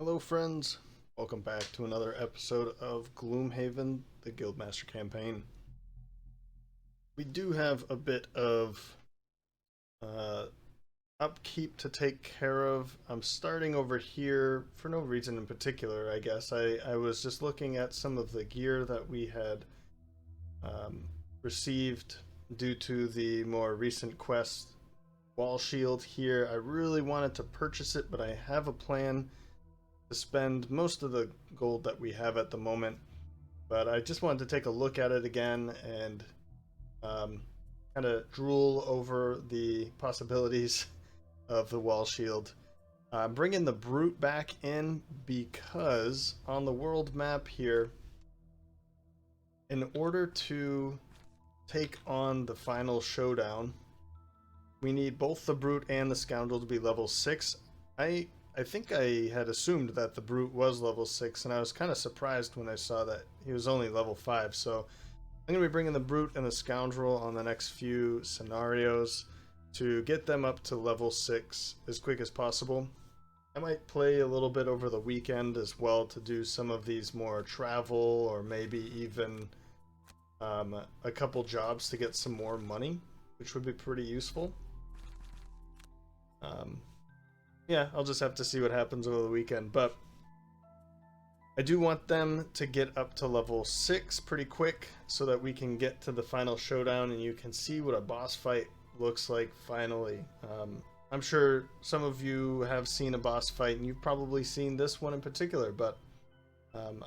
Hello friends, welcome back to another episode of Gloomhaven, the Guildmaster Campaign. We do have a bit of upkeep to take care of. I'm starting over here for no reason in particular, I guess. I was just looking at some of the gear that we had received due to the more recent quest. Wall shield here, I really wanted to purchase it, but I have a plan to spend most of the gold that we have at the moment, but I just wanted to take a look at it again and kind of drool over the possibilities of the wall shield. Bringing the brute back in because on the world map here, in order to take on the final showdown, we need both the brute and the scoundrel to be level 6. I think I had assumed that the brute was level 6, and I was kind of surprised when I saw that he was only level 5. So I'm going to be bringing the brute and the scoundrel on the next few scenarios to get them up to level 6 as quick as possible. I might play a little bit over the weekend as well to do some of these more travel or maybe even a couple jobs to get some more money, which would be pretty useful. Yeah, I'll just have to see what happens over the weekend, but I do want them to get up to level 6 pretty quick so that we can get to the final showdown and you can see what a boss fight looks like finally. I'm sure some of you have seen a boss fight and you've probably seen this one in particular, but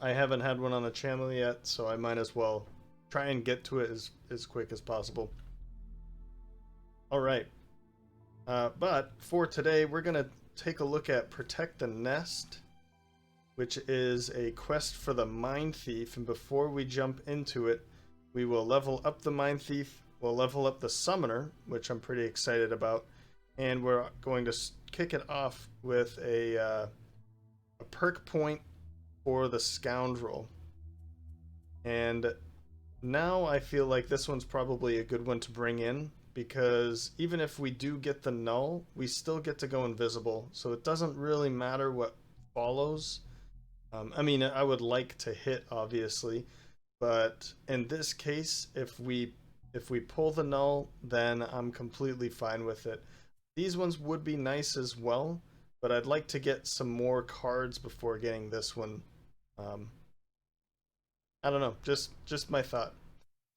I haven't had one on the channel yet, so I might as well try and get to it as quick as possible. Alright, but for today we're going to take a look at Protect the Nest, which is a quest for the Mindthief, and before we jump into it, we will level up the Mindthief, we'll level up the Summoner, which I'm pretty excited about, and we're going to kick it off with a perk point for the Scoundrel. And now I feel like this one's probably a good one to bring in, because even if we do get the null, we still get to go invisible, so it doesn't really matter what follows. I mean, I would like to hit, obviously, but in this case, if we pull the null, then I'm completely fine with it. These ones would be nice as well, but I'd like to get some more cards before getting this one. I don't know, just my thought.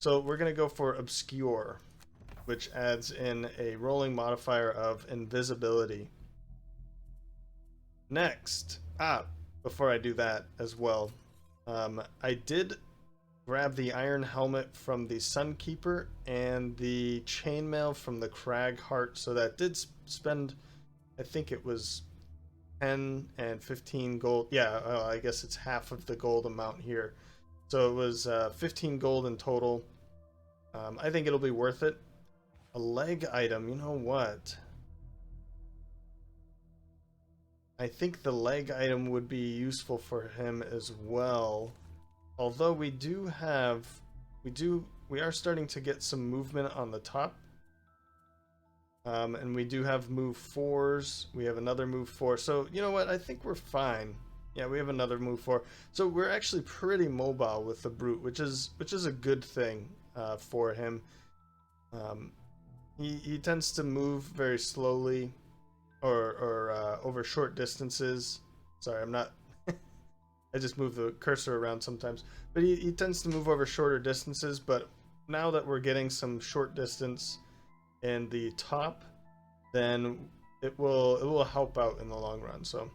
So we're gonna go for Obscure, which adds in a rolling modifier of invisibility. Next, before I do that as well, I did grab the iron helmet from the Sunkeeper and the chainmail from the Crag Heart, so that did spend, I think it was 10 and 15 gold. Yeah, I guess it's half of the gold amount here. So it was 15 gold in total. I think it'll be worth it. A leg item, you know what? I think the leg item would be useful for him as well. Although we are starting to get some movement on the top. And we do have move 4s. We have another move 4. So, you know what? I think we're fine. Yeah, we have another move 4. So we're actually pretty mobile with the brute, which is a good thing for him. He tends to move very slowly or over short distances. Sorry, I'm not... I just move the cursor around sometimes. But he tends to move over shorter distances, but now that we're getting some short distance in the top, then it will help out in the long run, so...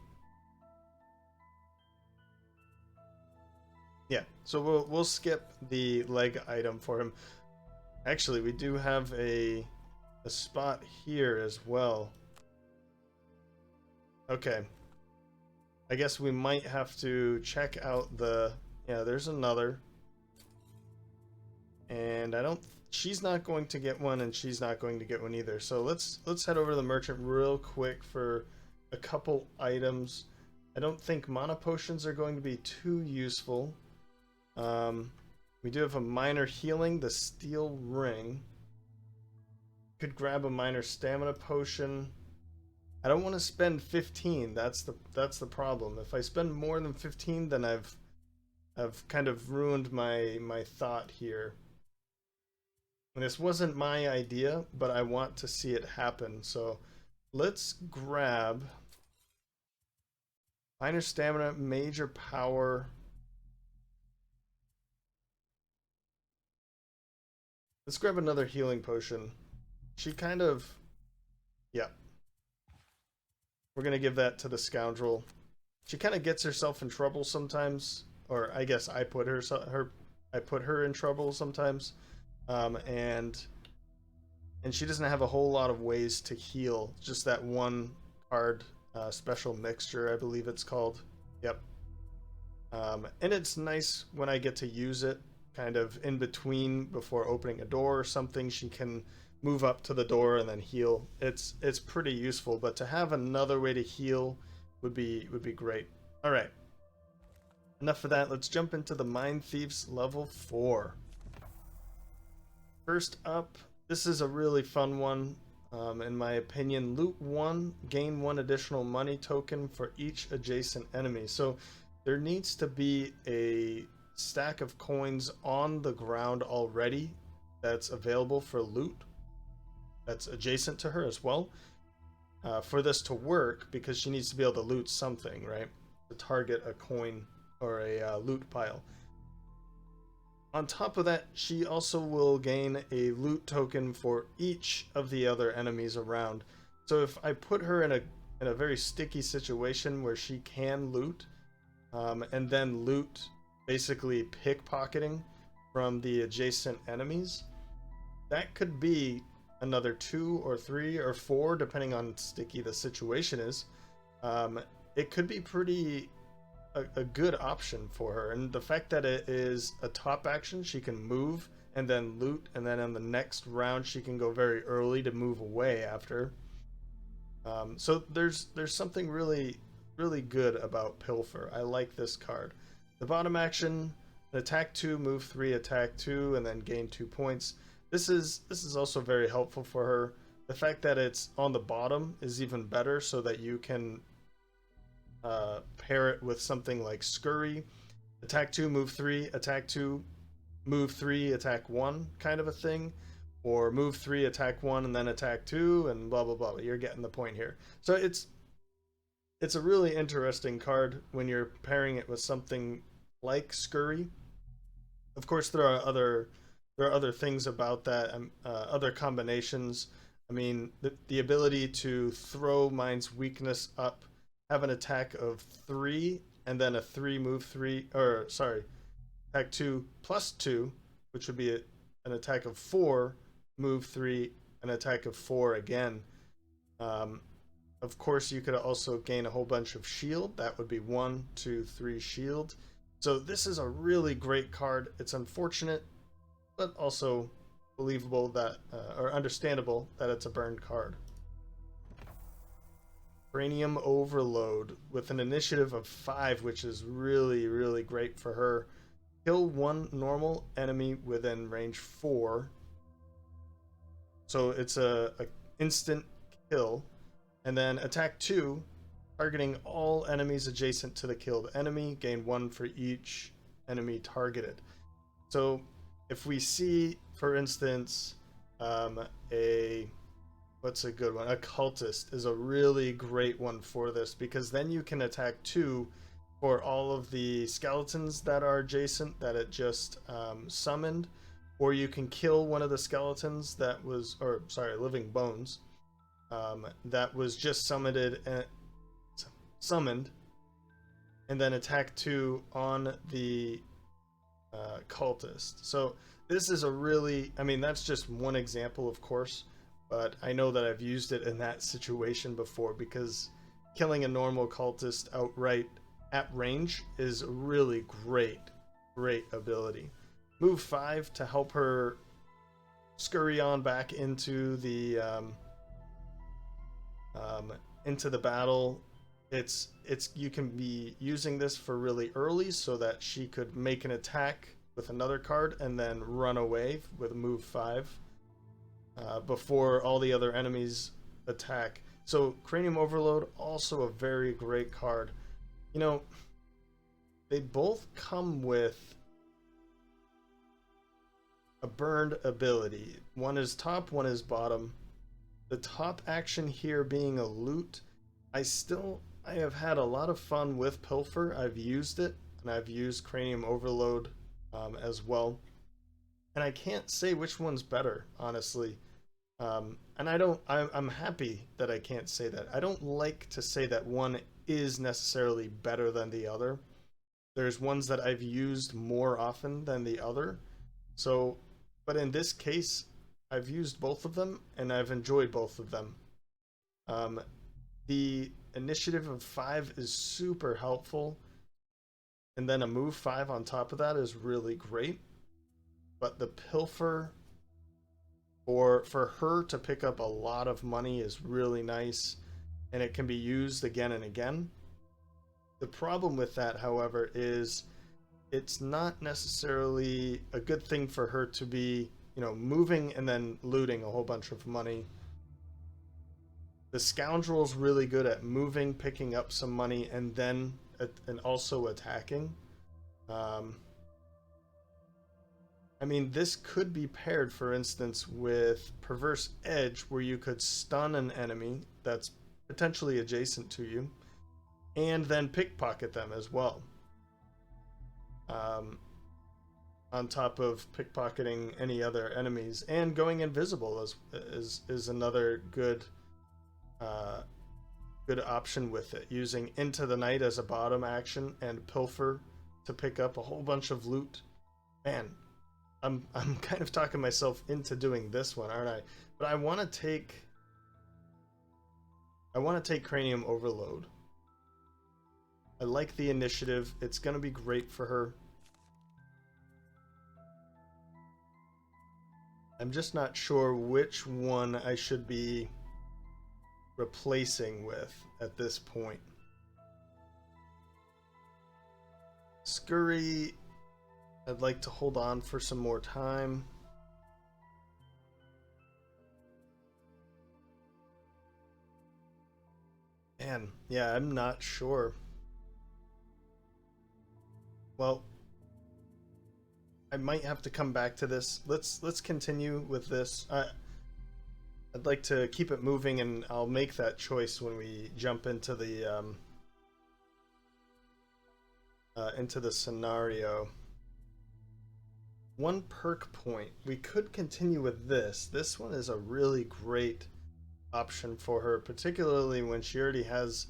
Yeah, so we'll skip the leg item for him. Actually, we do have a spot here as well. Okay. I guess we might have to check out the... Yeah, there's another. And she's not going to get one, and she's not going to get one either. So let's head over to the merchant real quick for a couple items. I don't think mana potions are going to be too useful. We do have a minor healing, the steel ring. Could grab a minor stamina potion. I don't want to spend 15. That's the problem. If I spend more than 15, then I've kind of ruined my thought here. And this wasn't my idea, but I want to see it happen. So let's grab minor stamina, major power. Let's grab another healing potion. She kind of, yeah. We're gonna give that to the Scoundrel. She kind of gets herself in trouble sometimes, or I guess I put her in trouble sometimes, and she doesn't have a whole lot of ways to heal. Just that one card, special mixture, I believe it's called. Yep. And it's nice when I get to use it, kind of in between before opening a door or something. She can move up to the door and then heal. It's pretty useful, but to have another way to heal would be great. All right. Enough of that. Let's jump into the Mindthief's level 4. First up, this is a really fun one. In my opinion, loot 1, gain 1 additional money token for each adjacent enemy. So there needs to be a stack of coins on the ground already that's available for loot that's adjacent to her as well, for this to work, because she needs to be able to loot something, right? To target a coin or a loot pile. On top of that, she also will gain a loot token for each of the other enemies around. So if I put her in a very sticky situation where she can loot, and then loot, basically pickpocketing from the adjacent enemies, that could be another 2 or 3 or 4, depending on sticky the situation is. It could be pretty a good option for her, and the fact that it is a top action, she can move and then loot, and then on the next round she can go very early to move away after. So there's something really good about Pilfer. I like this card. The bottom action, attack 2, move 3, attack 2, and then gain 2 points. This is also very helpful for her. The fact that it's on the bottom is even better, so that you can pair it with something like Scurry. Attack 2, move 3, attack 2, move 3, attack 1 kind of a thing. Or move 3, attack 1, and then attack 2, and blah blah blah. You're getting the point here. So it's a really interesting card when you're pairing it with something like Scurry. Of course, there are other things about that, other combinations. I mean, the ability to throw Mind's weakness up, have an attack of 3, and then a 3 move 3, or sorry, attack 2 plus 2, which would be an attack of 4, move 3, an attack of 4 again. Of course, you could also gain a whole bunch of shield. That would be 1, 2, 3 shield. So this is a really great card. It's unfortunate, but also believable that, or understandable that it's a burned card. Cranium Overload with an initiative of 5, which is really great for her. Kill 1 normal enemy within range 4. So it's a instant kill. And then attack 2, targeting all enemies adjacent to the killed enemy. Gain 1 for each enemy targeted. So if we see, for instance, what's a good one? A cultist is a really great one for this, because then you can attack 2 for all of the skeletons that are adjacent that it just summoned, or you can kill one of the skeletons that was, or sorry, living bones, that was just summoned, and then attack 2 on the cultist. So this is a really, I mean, that's just one example, of course, but I know that I've used it in that situation before, because killing a normal cultist outright at range is a really great ability. Move 5 to help her scurry on back into the battle. It's you can be using this for really early, so that she could make an attack with another card and then run away with move 5 before all the other enemies attack. So Cranium Overload, also a very great card. You know, they both come with a burned ability. One is top, one is bottom. The top action here being a loot. I have had a lot of fun with Pilfer. I've used it, and I've used Cranium Overload as well. And I can't say which one's better, honestly. And I'm happy that I can't say that. I don't like to say that one is necessarily better than the other. There's ones that I've used more often than the other. So, but in this case, I've used both of them, and I've enjoyed both of them. The initiative of 5 is super helpful, and then a move 5 on top of that is really great. But the Pilfer, for her to pick up a lot of money is really nice, and it can be used again and again. The problem with that, however, is it's not necessarily a good thing for her to be, you know, moving and then looting a whole bunch of money. The Scoundrel's really good at moving, picking up some money, and then and also attacking. I mean, this could be paired, for instance, with Perverse Edge, where you could stun an enemy that's potentially adjacent to you, and then pickpocket them as well. On top of pickpocketing any other enemies, and going invisible is another good option with it. Using Into the Night as a bottom action and Pilfer to pick up a whole bunch of loot. Man, I'm kind of talking myself into doing this one, aren't I? But I want to take Cranium Overload. I like the initiative. It's going to be great for her. I'm just not sure which one I should be replacing with at this point. Scurry, I'd like to hold on for some more time. Man, yeah, I'm not sure. Well, I might have to come back to this. Let's continue with this. I'd like to keep it moving, and I'll make that choice when we jump into the scenario. One perk point. We could continue with this. This one is a really great option for her, particularly when she already has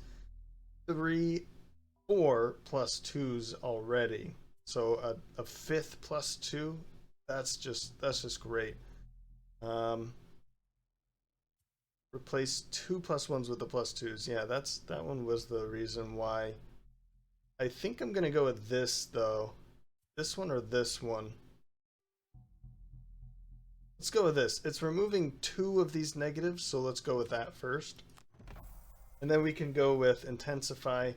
4 plus 2s already. So a 5th plus 2, that's just great. Replace 2 plus 1s with the plus 2s. Yeah, that one was the reason why. I think I'm gonna go with this though. This one or this one. Let's go with this. It's removing 2 of these negatives, so let's go with that first. And then we can go with Intensify,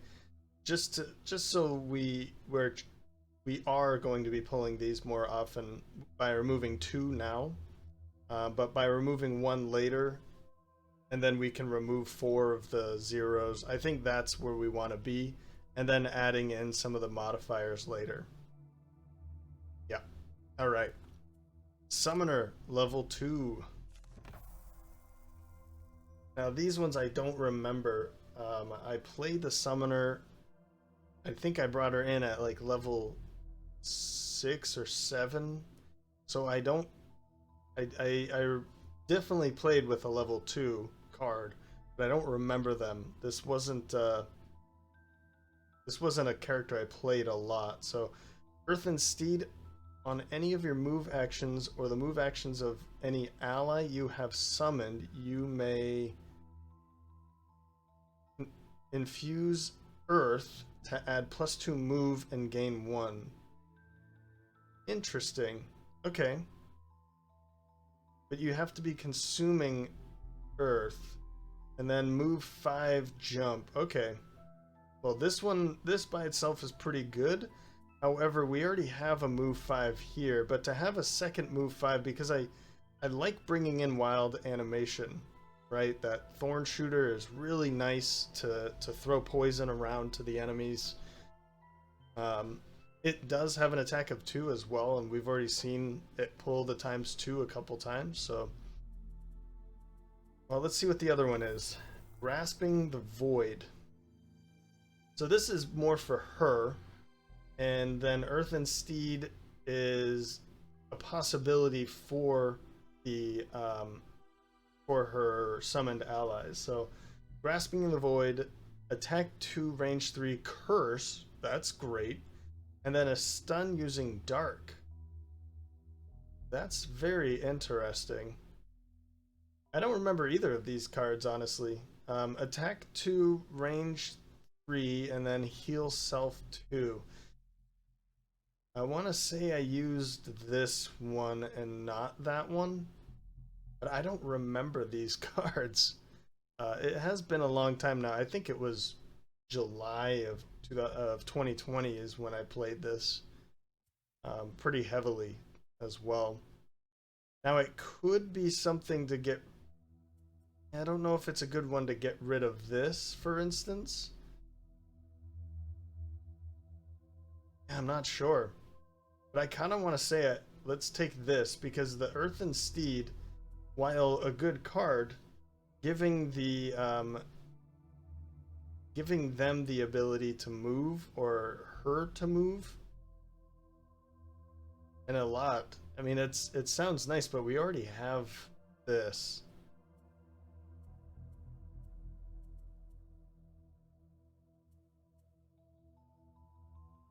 just so we are going to be pulling these more often by removing 2 now, but by removing 1 later, and then we can remove 4 of the zeros. I think that's where we want to be, and then adding in some of the modifiers later. Yeah. All right. Summoner, level 2. Now these ones I don't remember. I played the Summoner. I think I brought her in at like level 6 or 7. So I definitely played with a level 2 card, but I don't remember them. This wasn't a character I played a lot. So Earthen Steed, on any of your move actions or the move actions of any ally you have summoned, you may infuse Earth to add +2 move and gain 1. Interesting. Okay. But you have to be consuming Earth and then move 5 jump. Okay. Well, this by itself is pretty good. However, we already have a move 5 here, but to have a second move 5, because I like bringing in wild animation. right? That thorn shooter is really nice to throw poison around to the enemies. It does have an attack of 2 as well, and we've already seen it pull the ×2 a couple times, so... Well, let's see what the other one is. Grasping the Void. So this is more for her, and then Earthen Steed is a possibility for the for her summoned allies. So Grasping the Void, attack 2, range 3, curse. That's great. And then a stun using dark. That's very interesting. I don't remember either of these cards, honestly. Attack 2, range 3, and then heal self 2. I want to say I used this one and not that one, but I don't remember these cards. It has been a long time now. I think it was July of 2020 is when I played this pretty heavily as well. Now it could be something to get... I don't know if it's a good one to get rid of this, for instance. I'm not sure. But I kind of want to say it. Let's take this, because the Earthen Steed, while a good card, giving them the ability to move, or her to move, and a lot. I mean, it sounds nice, but we already have this.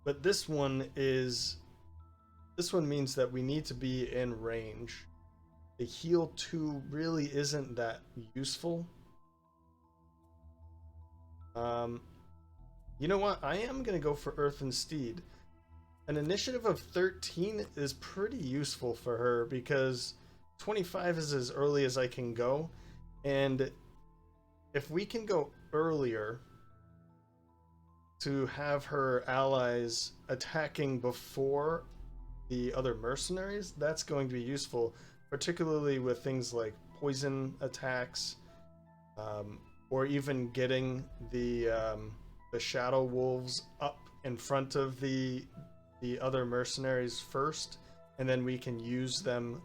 But this one means that we need to be in range. The heal 2 really isn't that useful. You know what? I am going to go for Earthen Steed. An initiative of 13 is pretty useful for her, because 25 is as early as I can go. And if we can go earlier to have her allies attacking before the other mercenaries, that's going to be useful, particularly with things like poison attacks, or even getting the shadow wolves up in front of the other mercenaries first, and then we can use them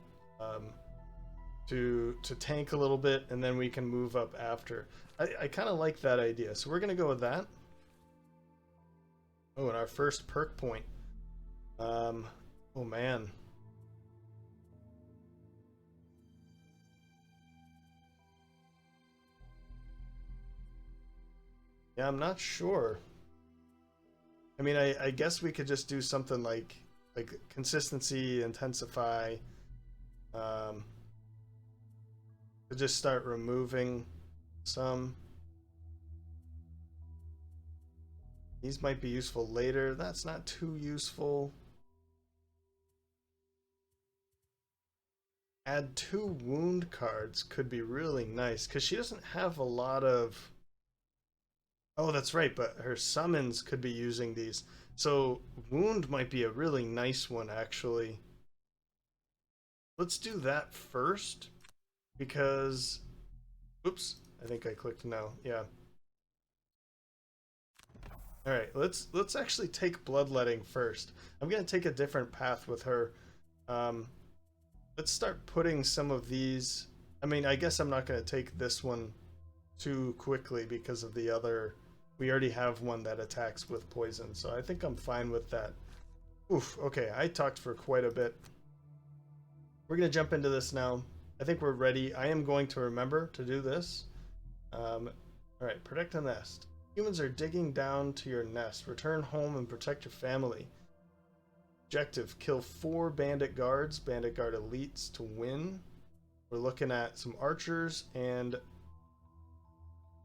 to tank a little bit, and then we can move up after. I kind of like that idea, so we're gonna go with that. Oh, and our first perk point. Oh man. Yeah, I'm not sure. I mean, I guess we could just do something like consistency, intensify. To just start removing some. These might be useful later. That's not too useful. Add 2 wound cards could be really nice, because she doesn't have a lot of... Oh, that's right, but her summons could be using these. So wound might be a really nice one, actually. Let's do that first, because... Oops, I think I clicked no. Yeah. All right, let's actually take bloodletting first. I'm gonna take a different path with her. Let's start putting some of these. I mean, I guess I'm not gonna take this one too quickly because of the other. We already have one that attacks with poison, so I think I'm fine with that. Oof. Okay, I talked for quite a bit. We're gonna jump into this now. I think we're ready. I am going to remember to do this. All right, protect the nest. Humans are digging down to your nest. Return home and protect your family. Objective, kill 4 Bandit Guards, Bandit Guard Elites to win. We're looking at some Archers and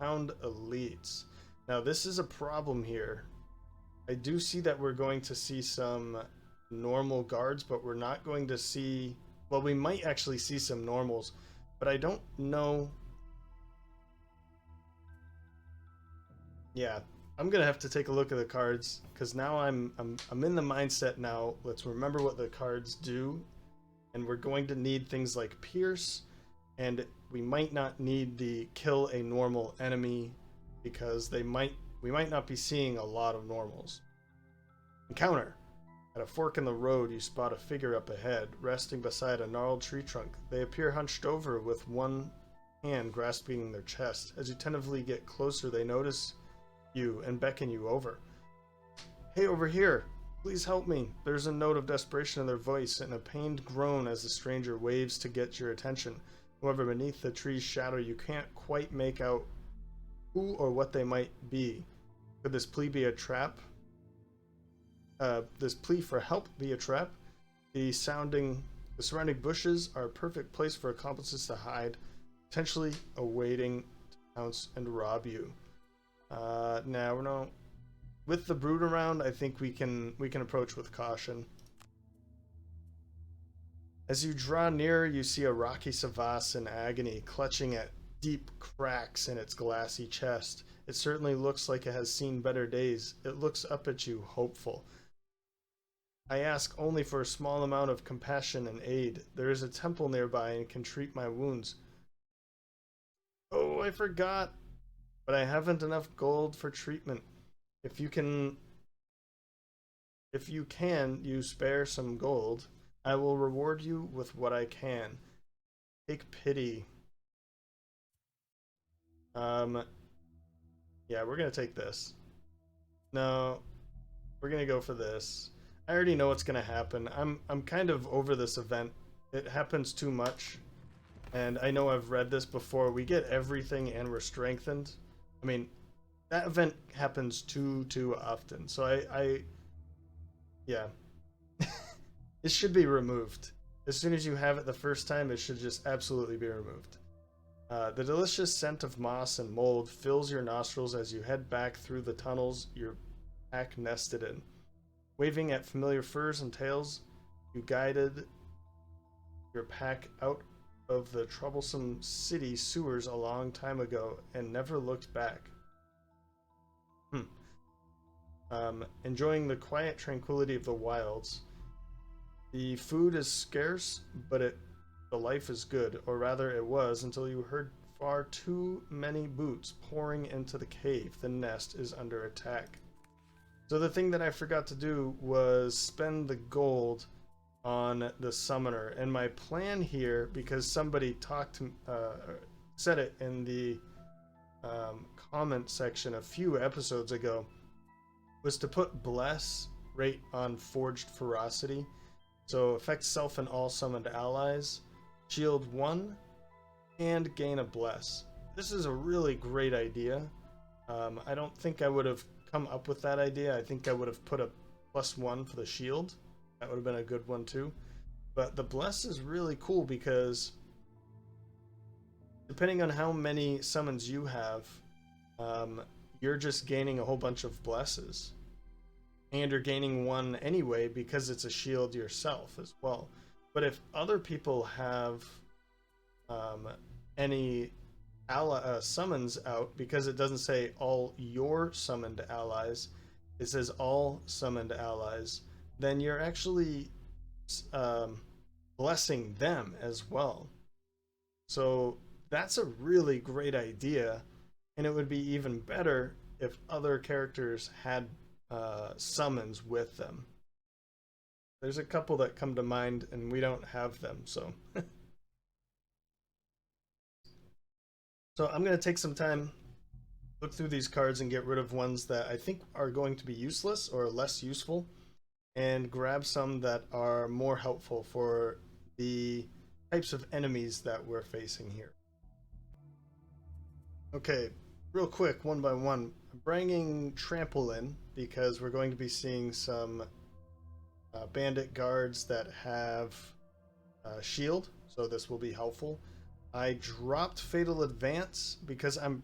Hound Elites. Now this is a problem here. I do see that we're going to see some normal guards, but we're not going to see... Well, we might actually see some normals, but I don't know... Yeah, I'm gonna have to take a look at the cards, because now I'm in the mindset now. Let's remember what the cards do, and we're going to need things like Pierce, and we might not need the kill a normal enemy because we might not be seeing a lot of normals. Encounter. At a fork in the road, you spot a figure up ahead, resting beside a gnarled tree trunk. They appear hunched over with one hand grasping their chest. As you tentatively get closer, they notice you and beckon you over. Hey, over here! Please help me! There's a note of desperation in their voice and a pained groan as the stranger waves to get your attention. However, beneath the tree's shadow, you can't quite make out who or what they might be. Could this plea be a trap? This plea for help be a trap? The surrounding bushes are a perfect place for accomplices to hide, potentially awaiting to pounce and rob you. Now, with the brood around, I think we can approach with caution. As you draw nearer, you see a rocky Savas in agony, clutching at deep cracks in its glassy chest. It certainly looks like it has seen better days. It looks up at you, hopeful. I ask only for a small amount of compassion and aid. There is a temple nearby and can treat my wounds. Oh, I forgot. But I haven't enough gold for treatment. If you can you spare some gold, I will reward you with what I can. Take pity. Yeah, we're gonna take this. No, we're gonna go for this. I already know what's gonna happen. I'm kind of over this event. It happens too much, and I know I've read this before. We get everything and we're strengthened. I mean, that event happens too often. So yeah, it should be removed. As soon as you have it the first time, it should just absolutely be removed. The delicious scent of moss and mold fills your nostrils as you head back through the tunnels your pack nested in. Waving at familiar furs and tails, you guided your pack out of the troublesome city sewers a long time ago and never looked back. Enjoying the quiet tranquility of the wilds. The food is scarce, but the life is good, or rather it was, until you heard far too many boots pouring into the cave. The nest is under attack. So the thing that I forgot to do was spend the gold on the summoner. And my plan here, because somebody said it in the comment section a few episodes ago, was to put Bless right on Forged Ferocity. So affect self and all summoned allies, shield 1, and gain a Bless. This is a really great idea. I don't think I would have come up with that idea. I think I would have put a +1 for the shield. That would have been a good one too. But the Bless is really cool because depending on how many summons you have, you're just gaining a whole bunch of Blesses. And you're gaining one anyway because it's a shield yourself as well. But if other people have any summons out, because it doesn't say all your summoned allies, it says all summoned allies, then you're actually blessing them as well. So that's a really great idea, and it would be even better if other characters had summons with them. There's a couple that come to mind and we don't have them, so so I'm going to take some time, look through these cards and get rid of ones that I think are going to be useless or less useful, and grab some that are more helpful for the types of enemies that we're facing here. Okay, real quick, one by one. I'm bringing Trample in because we're going to be seeing some Bandit Guards that have shield, so this will be helpful. I dropped Fatal Advance because I'm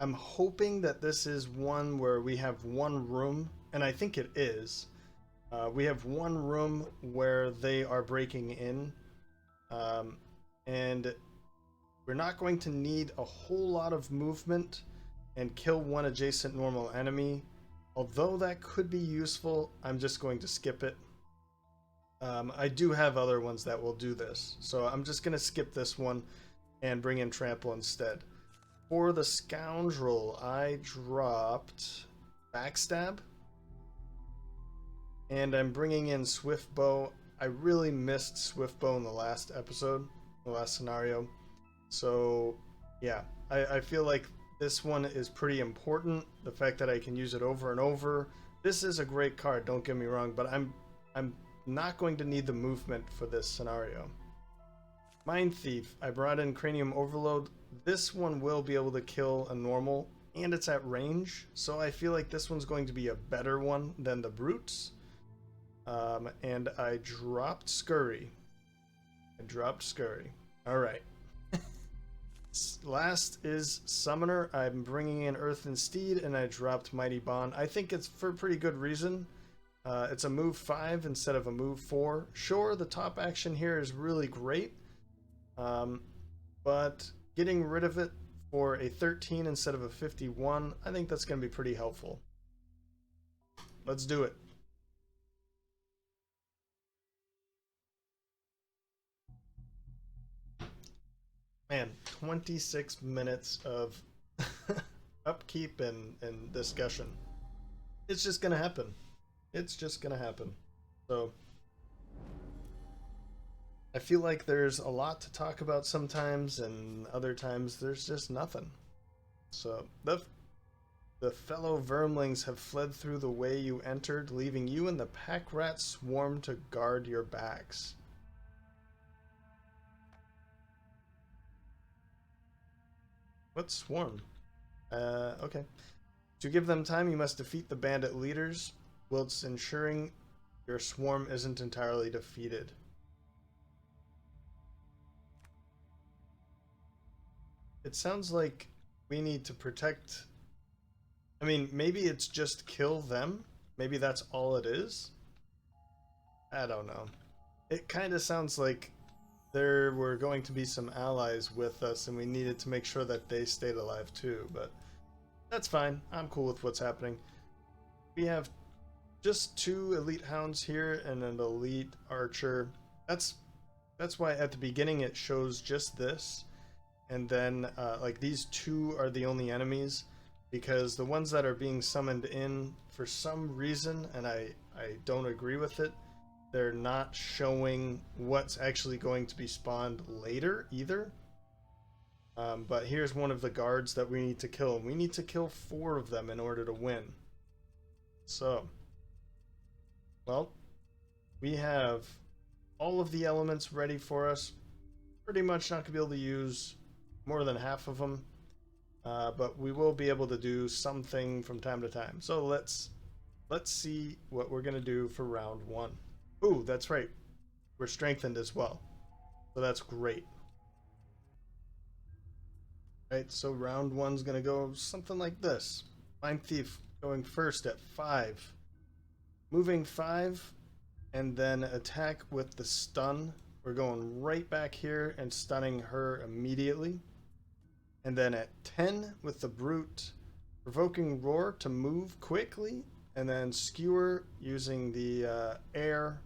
hoping that this is one where we have one room, and I think it is. We have one room where they are breaking in, and we're not going to need a whole lot of movement and kill one adjacent normal enemy. Although that could be useful, I'm just going to skip it. I do have other ones that will do this, so I'm just going to skip this one and bring in Trample instead. For the Scoundrel, I dropped Backstab, and I'm bringing in Swiftbow. I really missed Swiftbow in the last episode, the last scenario, so yeah, I feel like this one is pretty important. The fact that I can use it over and over. This is a great card, don't get me wrong, but I'm not going to need the movement for this scenario. Mindthief, I brought in Cranium Overload. This one will be able to kill a normal, and it's at range, so I feel like this one's going to be a better one than the Brutes. And I dropped Scurry. Alright. Last is Summoner. I'm bringing in Earthen Steed, and I dropped Mighty Bond. I think it's for pretty good reason. It's a move 5 instead of a move 4. Sure, the top action here is really great, but getting rid of it for a 13 instead of a 51, I think that's going to be pretty helpful. Let's do it. Man, 26 minutes of upkeep and discussion. It's just gonna happen. It's just gonna happen. So, I feel like there's a lot to talk about sometimes, and other times there's just nothing. So, the fellow vermlings have fled through the way you entered, leaving you and the pack rat swarm to guard your backs. What swarm? Okay. To give them time, you must defeat the bandit leaders, whilst ensuring your swarm isn't entirely defeated. It sounds like we need to protect... I mean, maybe it's just kill them? Maybe that's all it is? I don't know. It kind of sounds like there were going to be some allies with us, and we needed to make sure that they stayed alive too, but that's fine. I'm cool with what's happening. We have just 2 elite hounds here and an elite archer. That's why at the beginning it shows just this, and then like these 2 are the only enemies, because the ones that are being summoned in, for some reason, and I don't agree with it, they're not showing what's actually going to be spawned later either. But here's one of the guards that we need to kill. We need to kill 4 of them in order to win. So, well, we have all of the elements ready for us. Pretty much not going to be able to use more than half of them. But we will be able to do something from time to time. So let's see what we're going to do for round 1. Ooh, that's right. We're strengthened as well. So that's great. Right, so round 1's going to go something like this. Mindthief going first at 5. Moving 5, and then attack with the stun. We're going right back here and stunning her immediately. And then at 10 with the Brute, provoking Roar to move quickly, and then Skewer using the air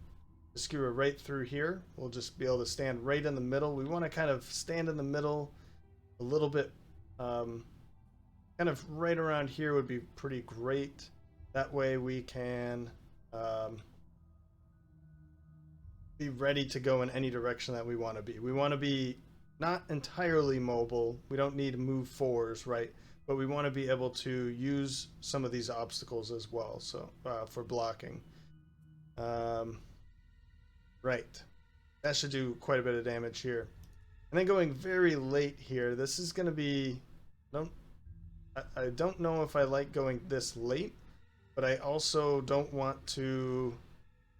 to skewer right through here. We'll just be able to stand right in the middle. We want to kind of stand in the middle a little bit, kind of right around here would be pretty great. That way we can be ready to go in any direction that we want to be. We want to be not entirely mobile. We don't need move 4s, right? But we want to be able to use some of these obstacles as well, so for blocking. Right. That should do quite a bit of damage here. And then going very late here, this is going to be... I don't know if I like going this late, but I also don't want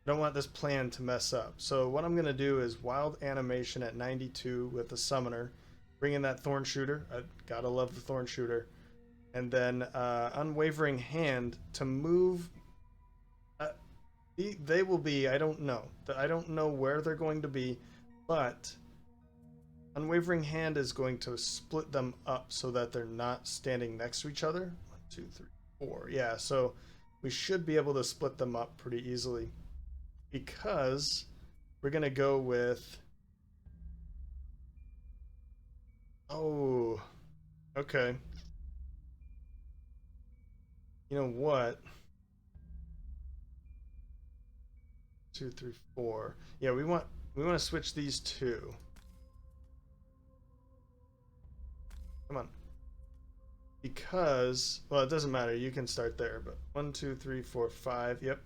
this plan to mess up. So what I'm going to do is Wild Animation at 92 with the Summoner, bring in that Thorn Shooter. I gotta love the Thorn Shooter. And then Unwavering Hand to move... They will be, I don't know where they're going to be, but Unwavering Hand is going to split them up so that they're not standing next to each other. 1, 2, 3, 4. Yeah, so we should be able to split them up pretty easily, because we're gonna go with... Oh, okay. You know what? 2, 3, 4. Yeah, we want to switch these two. Come on. Because, well, it doesn't matter. You can start there, but 1, 2, 3, 4, 5. Yep.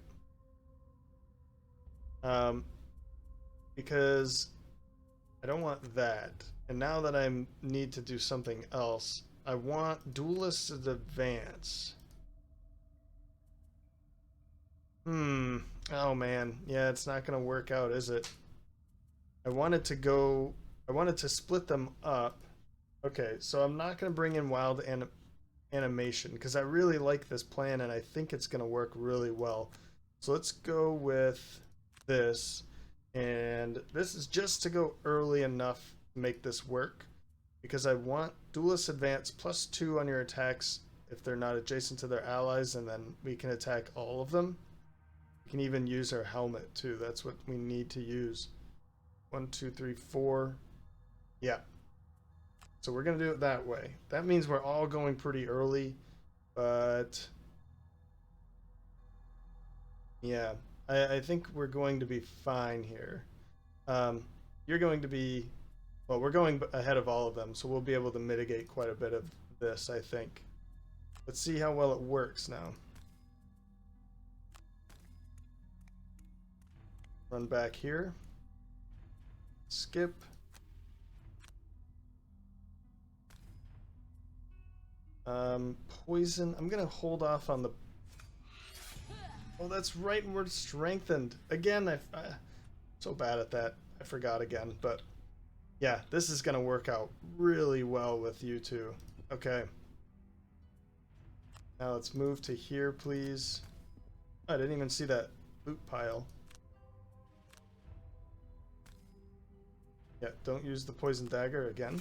Because I don't want that. And now that I need to do something else, I want duelists to advance. Oh man. Yeah, it's not going to work out, is it? I wanted to split them up. Okay, so I'm not going to bring in wild animation because I really like this plan and I think it's going to work really well. So let's go with this. And this is just to go early enough to make this work because I want duelist advance +2 on your attacks if they're not adjacent to their allies, and then we can attack all of them. We can even use our helmet too. That's what we need to use. 1, 2, 3, 4. Yeah. So we're going to do it that way. That means we're all going pretty early, but yeah, I think we're going to be fine here. You're going to be, well, we're going ahead of all of them, so we'll be able to mitigate quite a bit of this, I think. Let's see how well it works now. Run back here. Skip. Poison. I'm gonna hold off on the... Oh, that's right, and we're strengthened. Again, I'm so bad at that. I forgot again, but yeah, this is gonna work out really well with you two. Okay. Now let's move to here, please. Oh, I didn't even see that loot pile. Yeah, don't use the poison dagger again.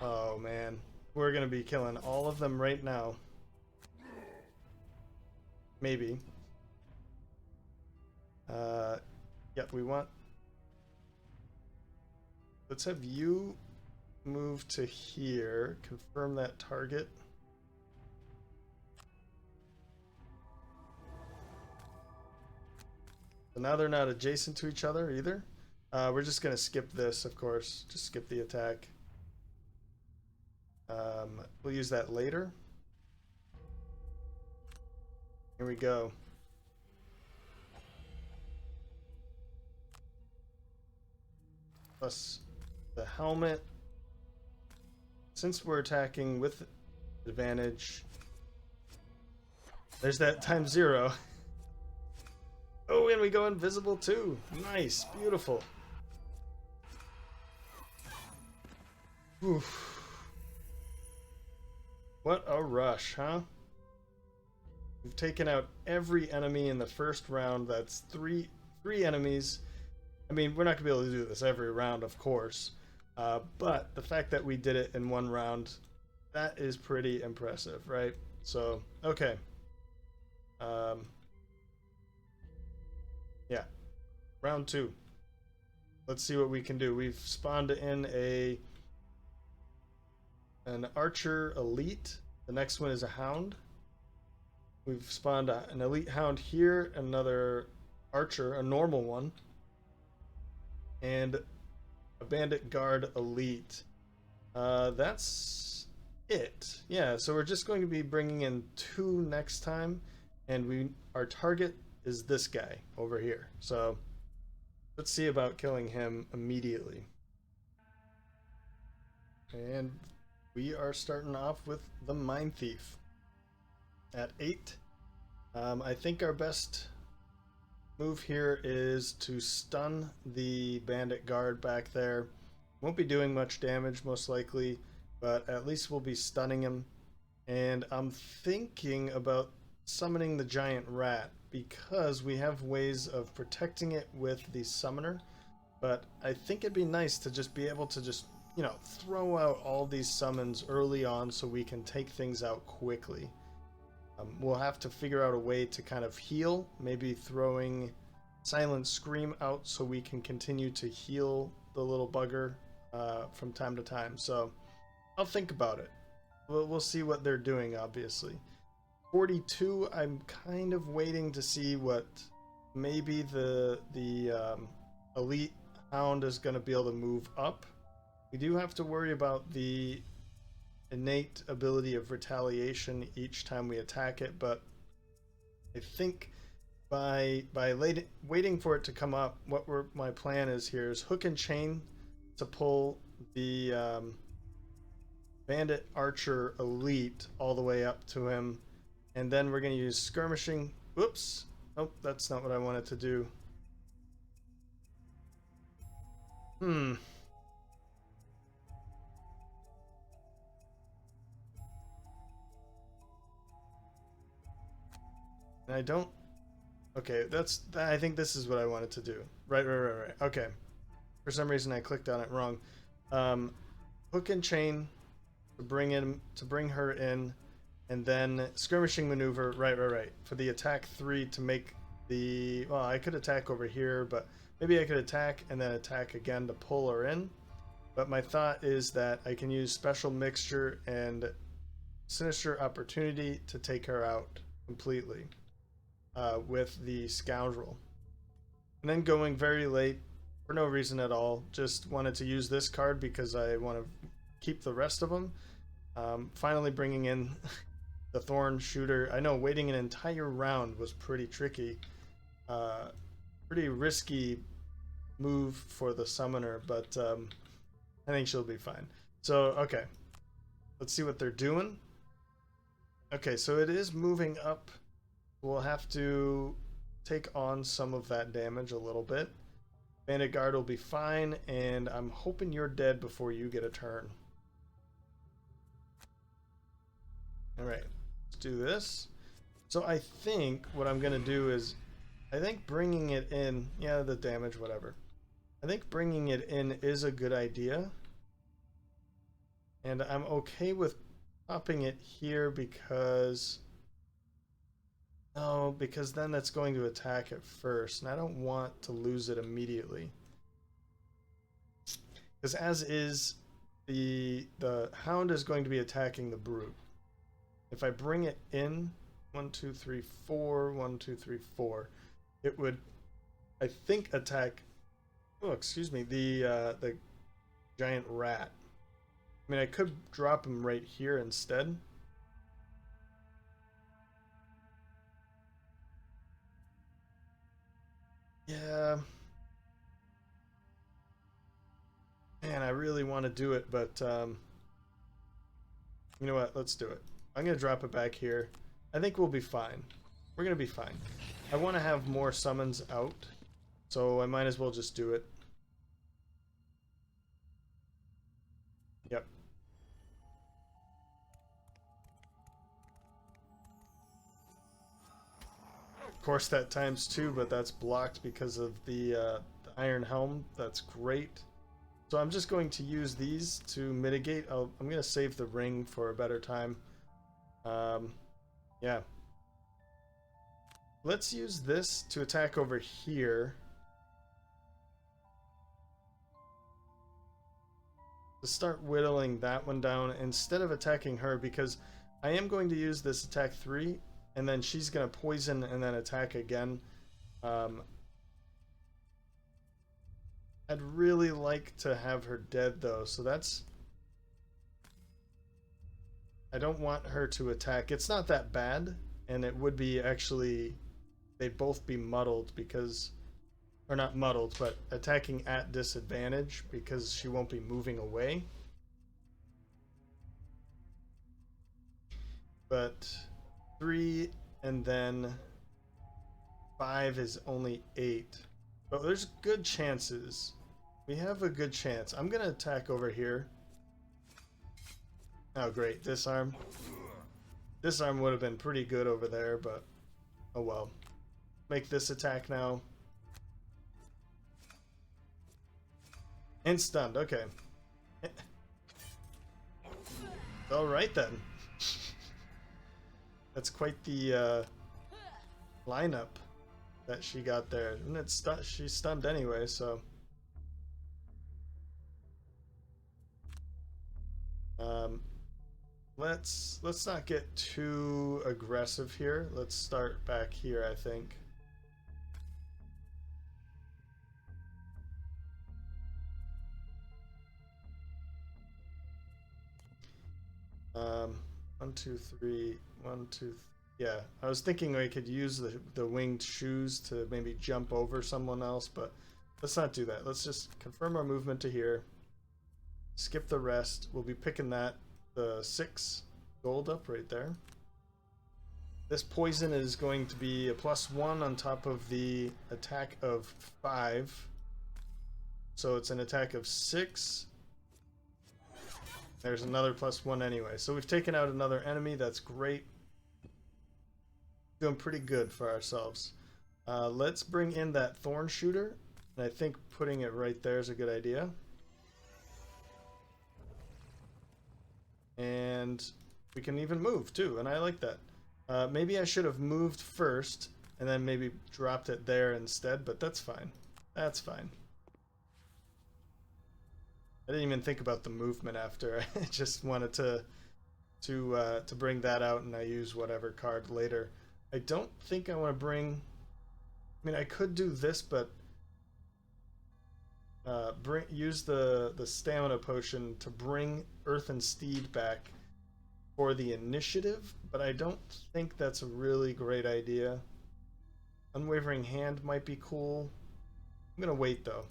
Oh man, we're gonna be killing all of them right now. Maybe. Yeah, we want... Let's have you move to here, confirm that target. So now they're not adjacent to each other either. We're just gonna skip this, of course. Just skip the attack. We'll use that later. Here we go. Plus the helmet. Since we're attacking with advantage, there's that ×0. Oh, and we go invisible too. Nice, beautiful. Oof. What a rush, huh? We've taken out every enemy in the first round. That's three enemies. I mean, we're not gonna be able to do this every round, of course, but the fact that we did it in one round, that is pretty impressive, right? So, okay. Yeah, round 2. Let's see what we can do. We've spawned in an archer elite. The next one is a hound. We've spawned an elite hound here, another archer, a normal one, and a bandit guard elite. That's it. Yeah, so we're just going to be bringing in 2 next time, and our target is this guy over here. So let's see about killing him immediately. And we are starting off with the Mindthief at 8. I think our best move here is to stun the bandit guard back there. Won't be doing much damage most likely, but at least we'll be stunning him. And I'm thinking about summoning the giant rat because we have ways of protecting it with the summoner, but I think it'd be nice to just be able to just, you know, throw out all these summons early on so we can take things out quickly. We'll have to figure out a way to kind of heal, maybe throwing silent scream out so we can continue to heal the little bugger from time to time. So I'll think about it. We'll see what they're doing, obviously. 42, I'm kind of waiting to see what maybe the elite hound is going to be able to move up. We do have to worry about the innate ability of retaliation each time we attack it, but I think by waiting for it to come up, my plan is here is hook and chain to pull the Bandit Archer Elite all the way up to him, and then we're going to use skirmishing. Whoops. Nope, that's not what I wanted to do. And I don't... Okay, I think this is what I wanted to do. Right. Okay. For some reason I clicked on it wrong. Hook and chain to bring her in, and then skirmishing maneuver. Right. For the attack 3 to make the... Well, I could attack over here, but maybe I could attack and then attack again to pull her in. But my thought is that I can use special mixture and sinister opportunity to take her out completely. With the Scoundrel. And then going very late for no reason at all. Just wanted to use this card because I want to keep the rest of them. Finally bringing in the Thorn Shooter. I know waiting an entire round was pretty tricky. Pretty risky move for the summoner, but I think she'll be fine. So, okay. Let's see what they're doing. Okay, so it is moving up. We'll have to take on some of that damage a little bit. Bandit Guard will be fine, and I'm hoping you're dead before you get a turn. Alright, let's do this. So I think what I'm going to do is, I think bringing it in, yeah, the damage, whatever. I think bringing it in is a good idea. And I'm okay with popping it here because... No, because then that's going to attack it first, and I don't want to lose it immediately. Because as is, the Hound is going to be attacking the Brute. If I bring it in, 1, 2, 3, 4, 1, 2, 3, 4, it would, I think, attack, oh, excuse me, the giant rat. I mean, I could drop him right here instead. Yeah. Man, I really want to do it, but you know what? Let's do it. I'm going to drop it back here. I think we'll be fine. We're going to be fine. I want to have more summons out, so I might as well just do it. Yep. Of course, that times 2, but that's blocked because of the Iron Helm. That's great. So I'm just going to use these to mitigate. I'm going to save the ring for a better time. Yeah. Let's use this to attack over here. To start whittling that one down instead of attacking her, because I am going to use this attack 3, and then she's going to poison and then attack again. I'd really like to have her dead though, so that's... I don't want her to attack. It's not that bad, and it would be actually... They'd both be muddled because... Or not muddled, but attacking at disadvantage because she won't be moving away. But 3 and then 5 is only 8. But there's good chances. We have a good chance. I'm going to attack over here. Oh, great. Disarm. Disarm would have been pretty good over there, but oh well. Make this attack now. And stunned. Okay. Alright then. That's quite the lineup. that she got there. And she's stunned anyway, so. Let's not get too aggressive here. Let's start back here, I think. One, two, three, one, two. Yeah, I was thinking we could use the winged shoes to maybe jump over someone else, but let's not do that. Let's just confirm our movement to here. Skip the rest. We'll be picking the 6 gold up right there. This poison is going to be a +1 on top of the attack of 5. So it's an attack of 6. There's another +1 anyway. So we've taken out another enemy. That's great. Doing pretty good for ourselves. Let's bring in that thorn shooter. And I think putting it right there is a good idea. And we can even move too, and I like that. Maybe I should have moved first and then maybe dropped it there instead, but that's fine. That's fine. I didn't even think about the movement after. I just wanted to bring that out, and I use whatever card later. I don't think I want to bring. I mean, I could do this, but use the stamina potion to bring Earth and Steed back for the initiative, but I don't think that's a really great idea. Unwavering Hand might be cool. I'm gonna wait though.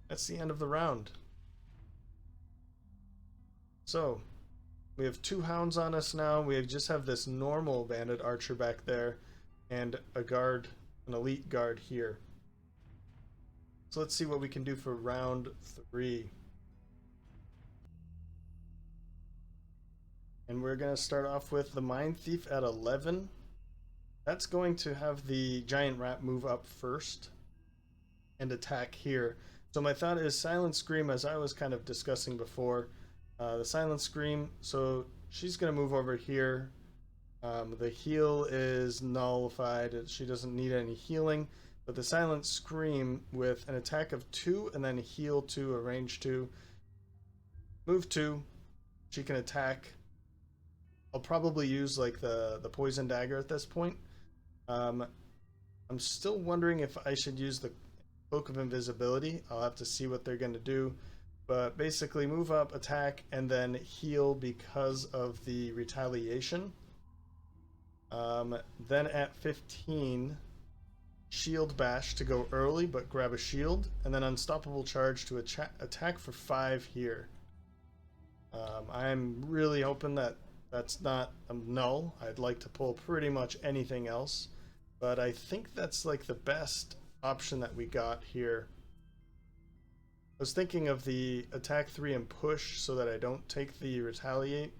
That's the end of the round. So we have 2 hounds on us now. We just have this normal bandit archer back there and a guard, an elite guard here. So let's see what we can do for round 3. And we're going to start off with the Mindthief at 11. That's going to have the giant rat move up first and attack here. So my thought is Silent Scream, as I was kind of discussing before. The Silent Scream, so she's going to move over here. The heal is nullified. She doesn't need any healing. But the Silent Scream with an attack of 2 and then heal 2, a range 2. Move 2. She can attack. I'll probably use like the poison dagger at this point. I'm still wondering if I should use the Cloak of Invisibility. I'll have to see what they're going to do. But basically move up, attack, and then heal because of the retaliation. Then at 15, Shield Bash to go early but grab a shield, and then Unstoppable Charge to attack for 5 here. I'm really hoping that that's not a null. I'd like to pull pretty much anything else, but I think that's like the best option that we got here. I was thinking of the attack 3 and push so that I don't take the retaliate,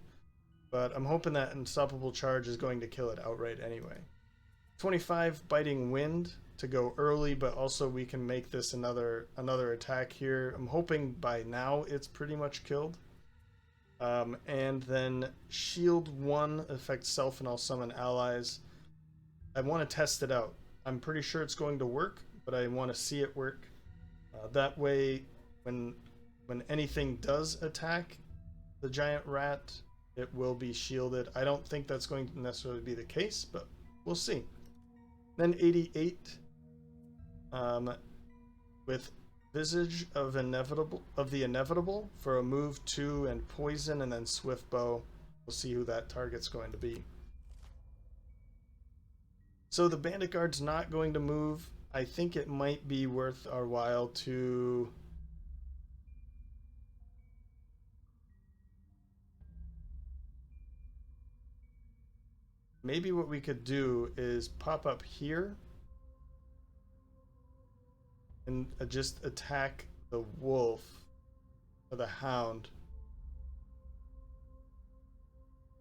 but I'm hoping that Unstoppable Charge is going to kill it outright anyway. 25 Biting Wind to go early, but also we can make this another attack here. I'm hoping by now it's pretty much killed. And then Shield 1 affects self and all summon allies. I want to test it out. I'm pretty sure it's going to work, but I want to see it work. That way, when anything does attack the giant rat, it will be shielded. I don't think that's going to necessarily be the case, but we'll see. Then 88 with Visage of the Inevitable for a move 2 and poison, and then Swift Bow. We'll see who that target's going to be. So the Bandit Guard's not going to move. I think it might be worth our while to maybe what we could do is pop up here and just attack the wolf or the hound.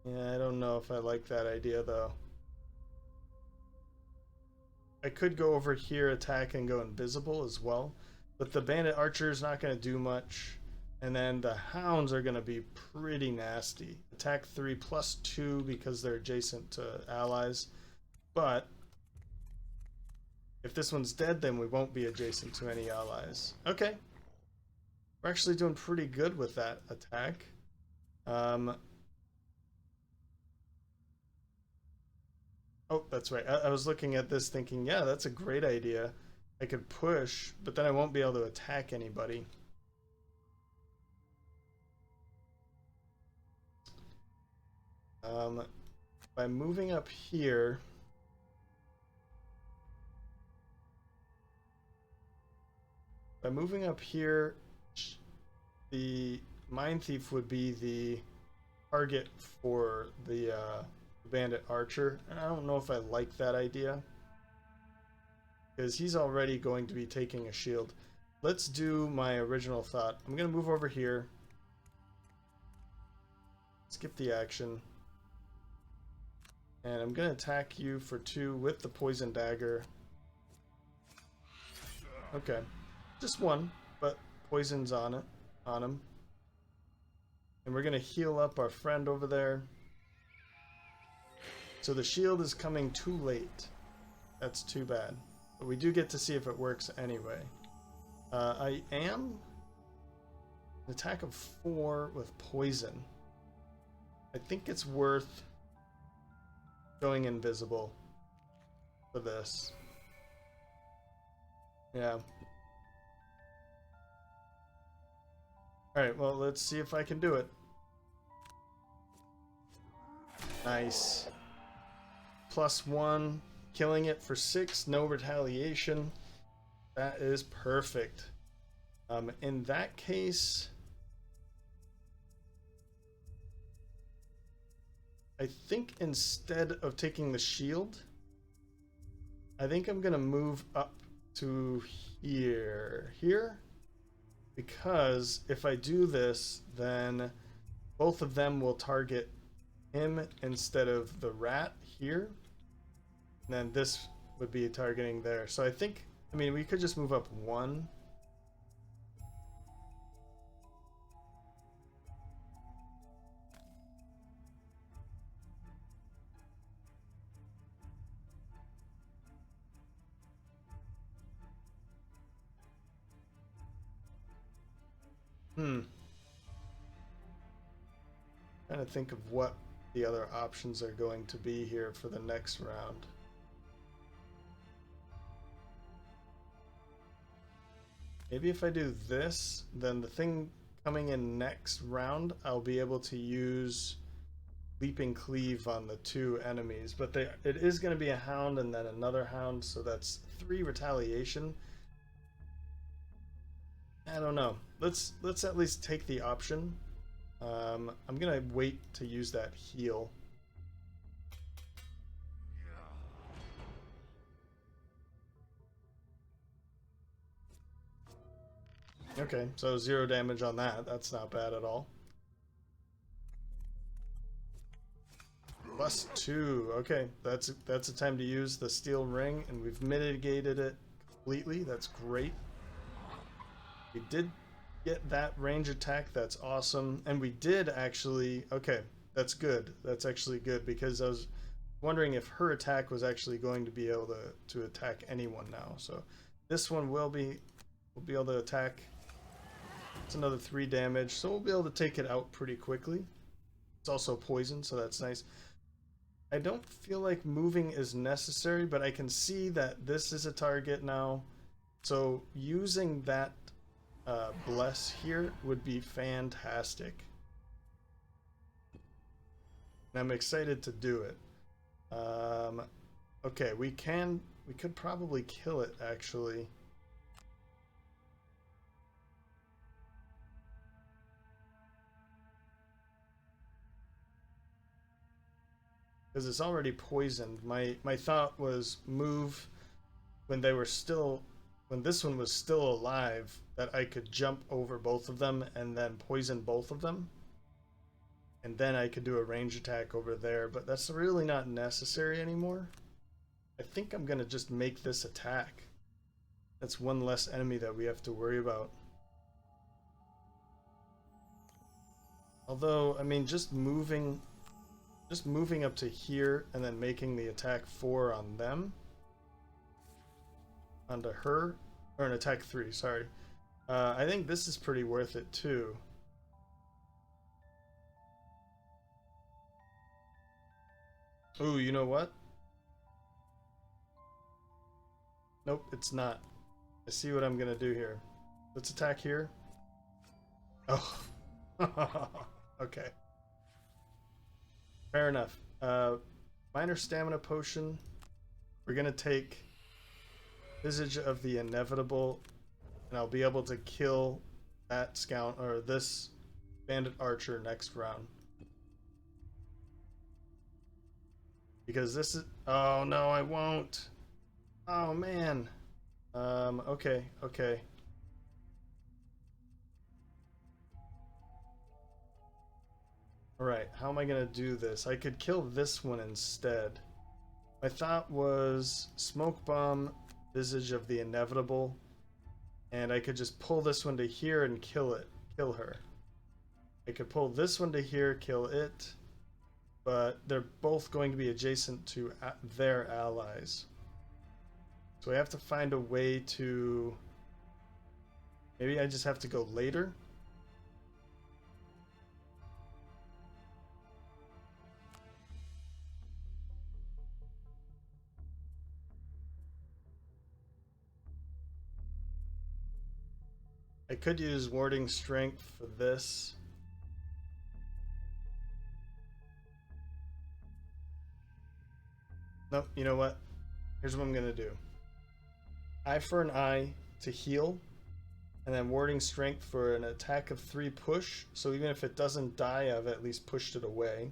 Yeah, I don't know if I like that idea though. I could go over here, attack, and go invisible as well, but the Bandit Archers not going to do much, and then the Hounds are going to be pretty nasty. Attack 3 +2 because they're adjacent to allies, but If this one's dead, then we won't be adjacent to any allies. Okay. We're actually doing pretty good with that attack. Oh, that's right. I was looking at this thinking, yeah, that's a great idea. I could push, but then I won't be able to attack anybody. By moving up here... By moving up here, the Mindthief would be the target for the Bandit Archer. And I don't know if I like that idea, because he's already going to be taking a shield. Let's do my original thought. I'm going to move over here. Skip the action. And I'm going to attack you for 2 with the poison dagger. Okay. Just 1, but poison's on him. And we're going to heal up our friend over there. So the shield is coming too late. That's too bad. But we do get to see if it works anyway. I am an attack of 4 with poison. I think it's worth going invisible for this. Yeah. Alright, well, let's see if I can do it. Nice. +1, killing it for 6, no retaliation. That is perfect. In that case, I think instead of taking the shield, I think I'm gonna move up to here. Because if I do this, then both of them will target him instead of the rat here. And then this would be targeting there. So I think, I mean, we could just move up 1. Trying to think of what the other options are going to be here for the next round. Maybe if I do this, then the thing coming in next round, I'll be able to use Leaping Cleave on the 2 enemies. But it is going to be a Hound and then another Hound, so that's 3 retaliation. I don't know. Let's at least take the option. I'm gonna wait to use that heal. Okay, so 0 damage on that. That's not bad at all. +2. Okay, that's a time to use the steel ring, and we've mitigated it completely. That's great. We did get that range attack. That's awesome. And we did actually... Okay, that's good. That's actually good, because I was wondering if her attack was actually going to be able to attack anyone now. So this one will be able to attack. It's another 3 damage, so we'll be able to take it out pretty quickly. It's also poison, so that's nice. I don't feel like moving is necessary, but I can see that this is a target now. So using that bless here would be fantastic. And I'm excited to do it. Okay, we could probably kill it actually. Because it's already poisoned. My thought was move when this one was still alive, that I could jump over both of them and then poison both of them. And then I could do a range attack over there, but that's really not necessary anymore. I think I'm gonna just make this attack. That's one less enemy that we have to worry about. Although, I mean, just moving up to here and then making the attack 4 on them onto her, or an attack 3, sorry. I think this is pretty worth it too. Ooh, you know what? Nope, it's not. I see what I'm gonna do here. Let's attack here. Oh. Okay. Fair enough. Minor stamina potion. We're gonna take Visage of the Inevitable, and I'll be able to kill that Scoundrel, or this Bandit Archer next round. Because this is... Oh no, I won't. Oh man. Okay, okay. Alright, how am I gonna do this? I could kill this one instead. My thought was Smoke Bomb, Visage of the Inevitable, and I could just pull this one to here and kill her. I could pull this one to here, kill it, but they're both going to be adjacent to their allies. So I have to find a way to... Maybe I just have to go later? I could use Warding Strength for this. Nope, you know what? Here's what I'm gonna do. Eye for an eye to heal, and then Warding Strength for an attack of 3 push, so even if it doesn't die, I've at least pushed it away.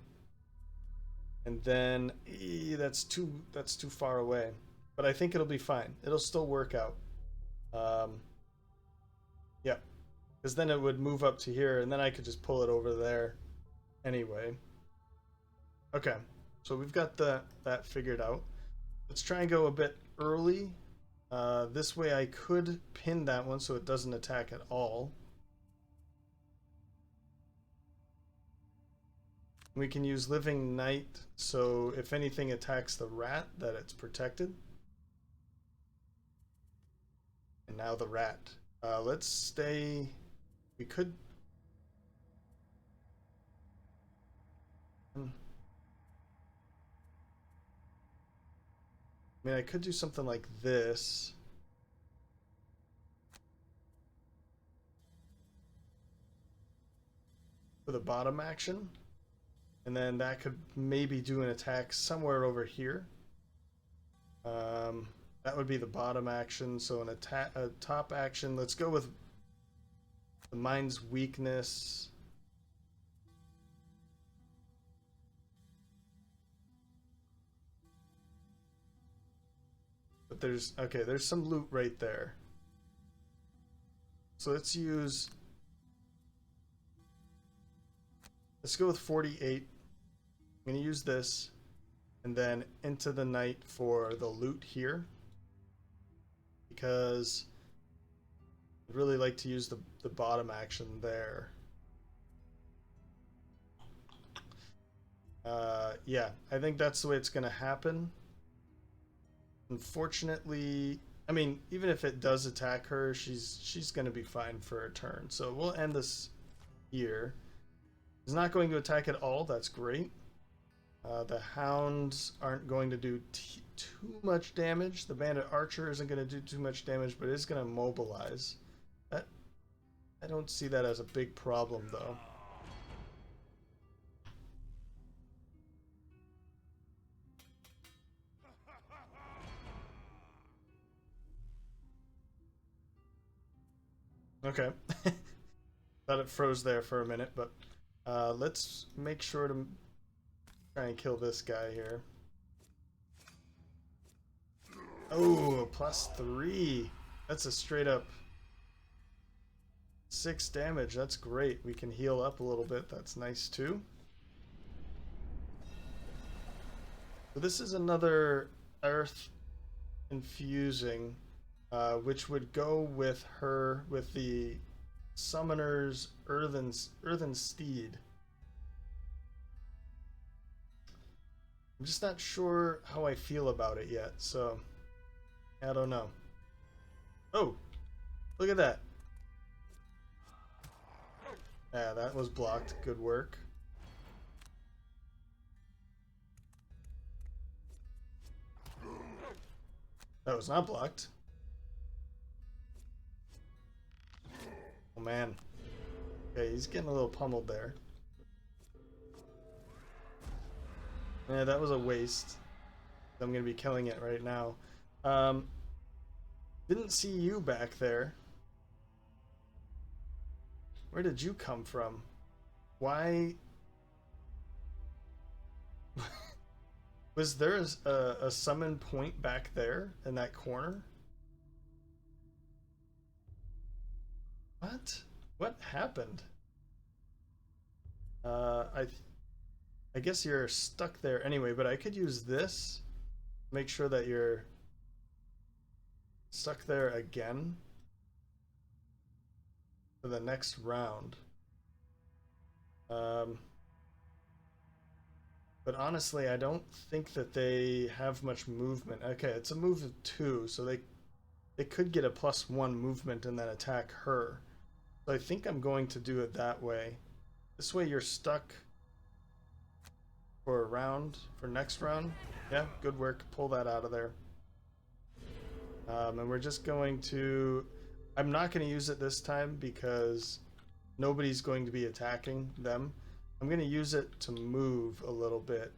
And then that's too far away. But I think it'll be fine. It'll still work out. Yeah, because then it would move up to here, and then I could just pull it over there anyway. Okay, so we've got that figured out. Let's try and go a bit early. This way I could pin that one so it doesn't attack at all. We can use Living Night, so if anything attacks the rat, that it's protected. And now the rat. Let's stay... We could... I mean, I could do something like this. For the bottom action. And then that could maybe do an attack somewhere over here. That would be the bottom action. So an attack, a top action. Let's go with the Mind's Weakness. But there's some loot right there. So let's go with 48. I'm going to use this, and then Into the Night for the loot here, because I'd really like to use the bottom action there. Yeah, I think that's the way it's going to happen. Unfortunately, I mean, even if it does attack her, she's going to be fine for a turn. So we'll end this here. It's not going to attack at all. That's great. The Hounds aren't going to do too much damage. The Bandit Archer isn't going to do too much damage, but it's going to mobilize. I don't see that as a big problem, though. Okay. Thought it froze there for a minute, but let's make sure to try and kill this guy here. Oh, +3. That's a straight up 6 damage. That's great. We can heal up a little bit. That's nice too. So this is another earth infusing, which would go with her, with the Summoner's Earthen Steed. I'm just not sure how I feel about it yet, so I don't know. Oh, look at that. Yeah, that was blocked. Good work. That was not blocked. Oh man. Okay, he's getting a little pummeled there. Yeah, that was a waste. I'm gonna be killing it right now. Didn't see you back there. Where did you come from? Why? Was there a summon point back there in that corner? What? What happened? I guess you're stuck there anyway, but I could use this. Make sure that you're stuck there again for the next round. But honestly, I don't think that they have much movement. Okay, it's a move of 2, so they could get a +1 movement and then attack her. So I think I'm going to do it that way. This way you're stuck for a round, for next round. Yeah, good work. Pull that out of there. And we're just going to... I'm not going to use it this time because nobody's going to be attacking them. I'm going to use it to move a little bit.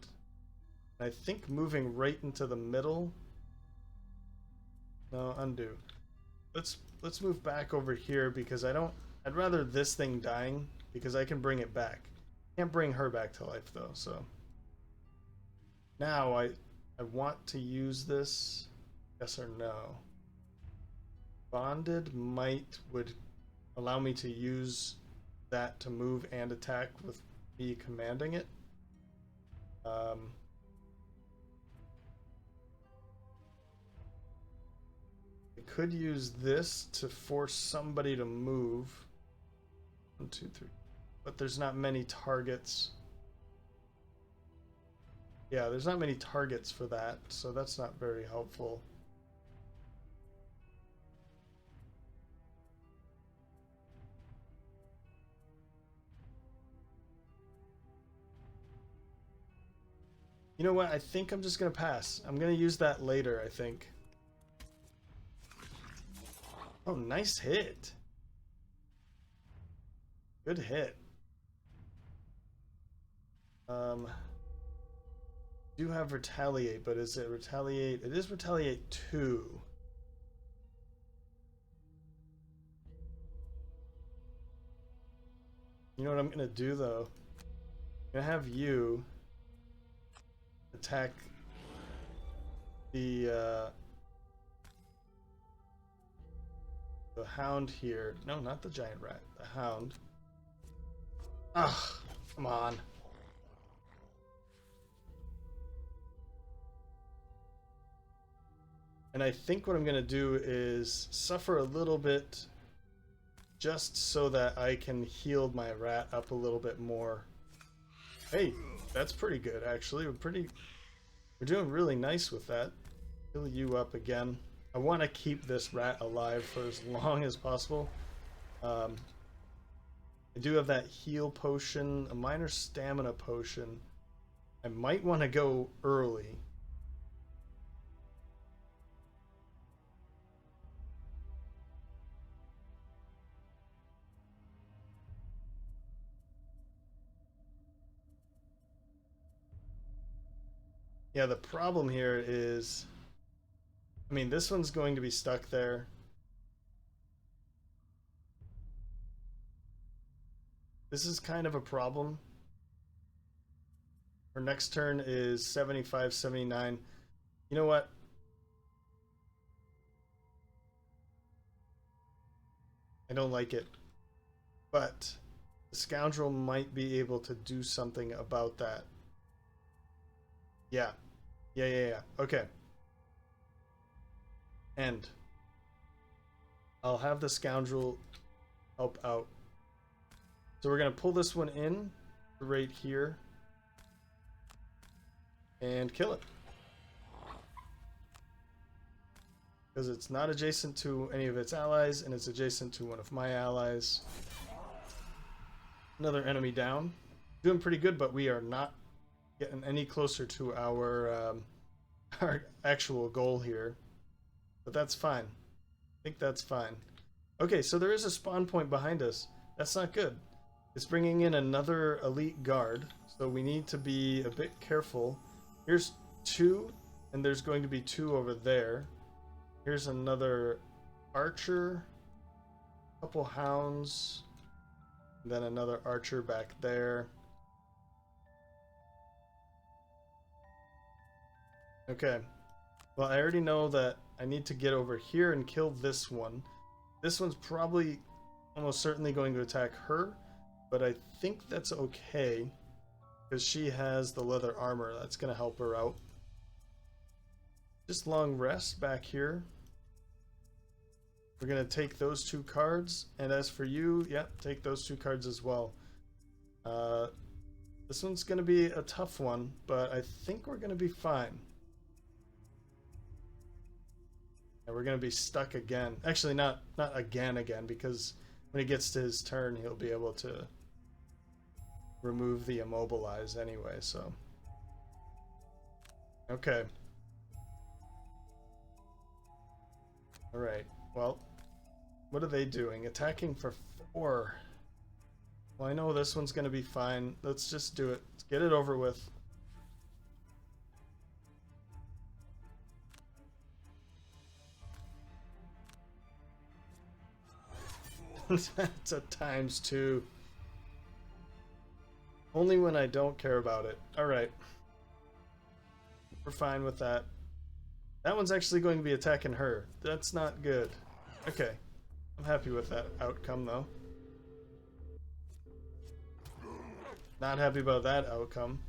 I think moving right into the middle... No, undo. Let's move back over here because I'd rather this thing dying because I can bring it back. Can't bring her back to life though, so... Now I want to use this, yes or no? Bonded Might would allow me to use that to move and attack with me commanding it. I could use this to force somebody to move. 1, 2, 3. But there's not many targets. Yeah, there's not many targets for that, so that's not very helpful. You know what? I think I'm just going to pass. I'm going to use that later, I think. Oh, nice hit. Good hit. Do have retaliate, but is it retaliate? It is retaliate 2. You know what I'm gonna do though? I'm gonna have you attack the hound here. No, not the giant rat. The hound. Ugh, come on. And I think what I'm going to do is suffer a little bit just so that I can heal my rat up a little bit more. Hey, that's pretty good actually. We're doing really nice with that. Heal you up again. I want to keep this rat alive for as long as possible. I do have that heal potion, a minor stamina potion. I might want to go early. Yeah, the problem here is, I mean, this one's going to be stuck there. This is kind of a problem. Our next turn is 75, 79. You know what? I don't like it. But the Scoundrel might be able to do something about that. Yeah. Yeah. Okay. And I'll have the Scoundrel help out. So we're going to pull this one in right here and kill it. because it's not adjacent to any of its allies, and it's adjacent to one of my allies. Another enemy down. Doing pretty good, but we are not getting any closer to our actual goal here. But that's fine. I think that's fine. Okay, so there is a spawn point behind us. That's not good. It's bringing in another elite guard, so we need to be a bit careful. Here's 2, and there's going to be 2 over there. Here's another archer, a couple hounds, and then another archer back there. Okay, well, I already know that I need to get over here and kill this one. This one's probably almost certainly going to attack her, but I think that's okay because she has the leather armor. That's going to help her out. Just long rest back here. We're going to take those 2 cards, and as for you, yeah, take those 2 cards as well. This one's going to be a tough one, but I think we're going to be fine. And we're going to be stuck again. Actually, not again, because when he gets to his turn, he'll be able to remove the immobilize anyway, so. Okay. Alright, well, what are they doing? Attacking for 4. Well, I know this one's going to be fine. Let's just do it. Let's get it over with. That's a ×2. Only when I don't care about it. Alright. We're fine with that. That one's actually going to be attacking her. That's not good. Okay. I'm happy with that outcome, though. Not happy about that outcome.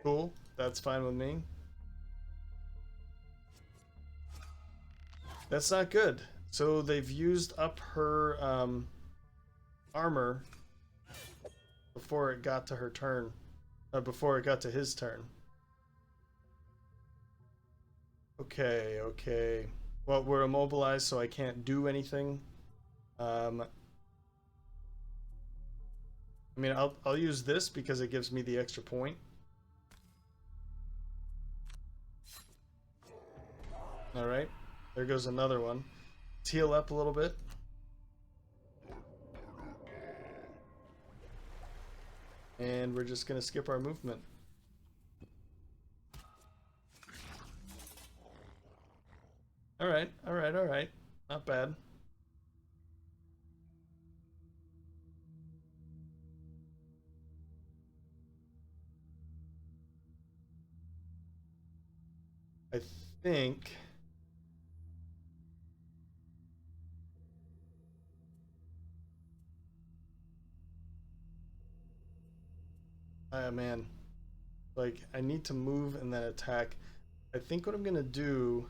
Cool. That's fine with me. That's not good. So they've used up her armor before it got to her turn. Before it got to his turn. Okay, okay. Well, we're immobilized, so I can't do anything. I mean, I'll use this because it gives me the extra point. All right. There goes another one. Let's heal up a little bit. And we're just going to skip our movement. Alright, alright, alright. Not bad. I think... man, like, I need to move and then attack. I think what I'm gonna do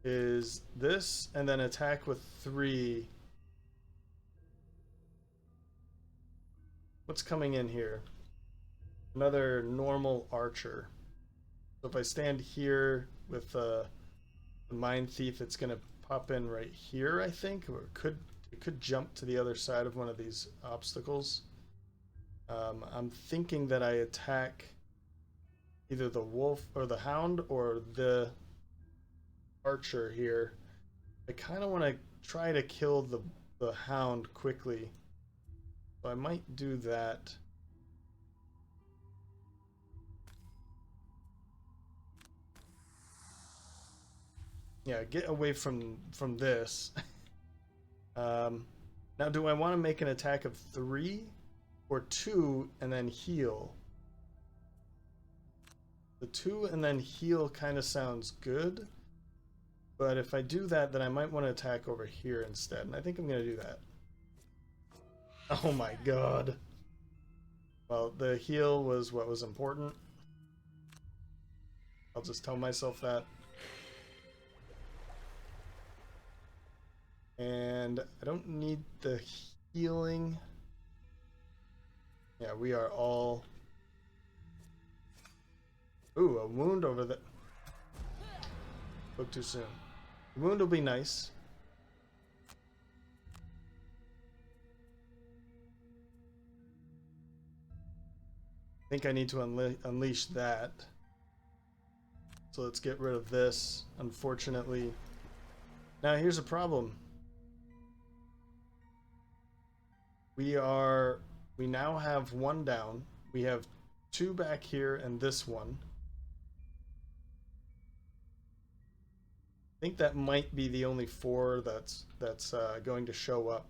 is this and then attack with 3. What's coming in here? Another normal archer. So if I stand here with the Mindthief, it's gonna pop in right here, I think, or it could jump to the other side of one of these obstacles. I'm thinking that I attack either the wolf or the hound or the archer here. I kind of want to try to kill the hound quickly, so I might do that. Yeah, get away from this. Now, do I want to make an attack of 3 or 2 and then heal? The 2 and then heal kind of sounds good, but if I do that, then I might want to attack over here instead, and I think I'm going to do that. Oh my god. Well, the heal was what was important. I'll just tell myself that. And I don't need the healing. Yeah, we are all Ooh, a wound over there. Spoke too soon. The wound will be nice. I think I need to unleash that. So let's get rid of this, unfortunately. Now here's a problem. We now have one down. We have two back here and this one. I think that might be the only four that's going to show up.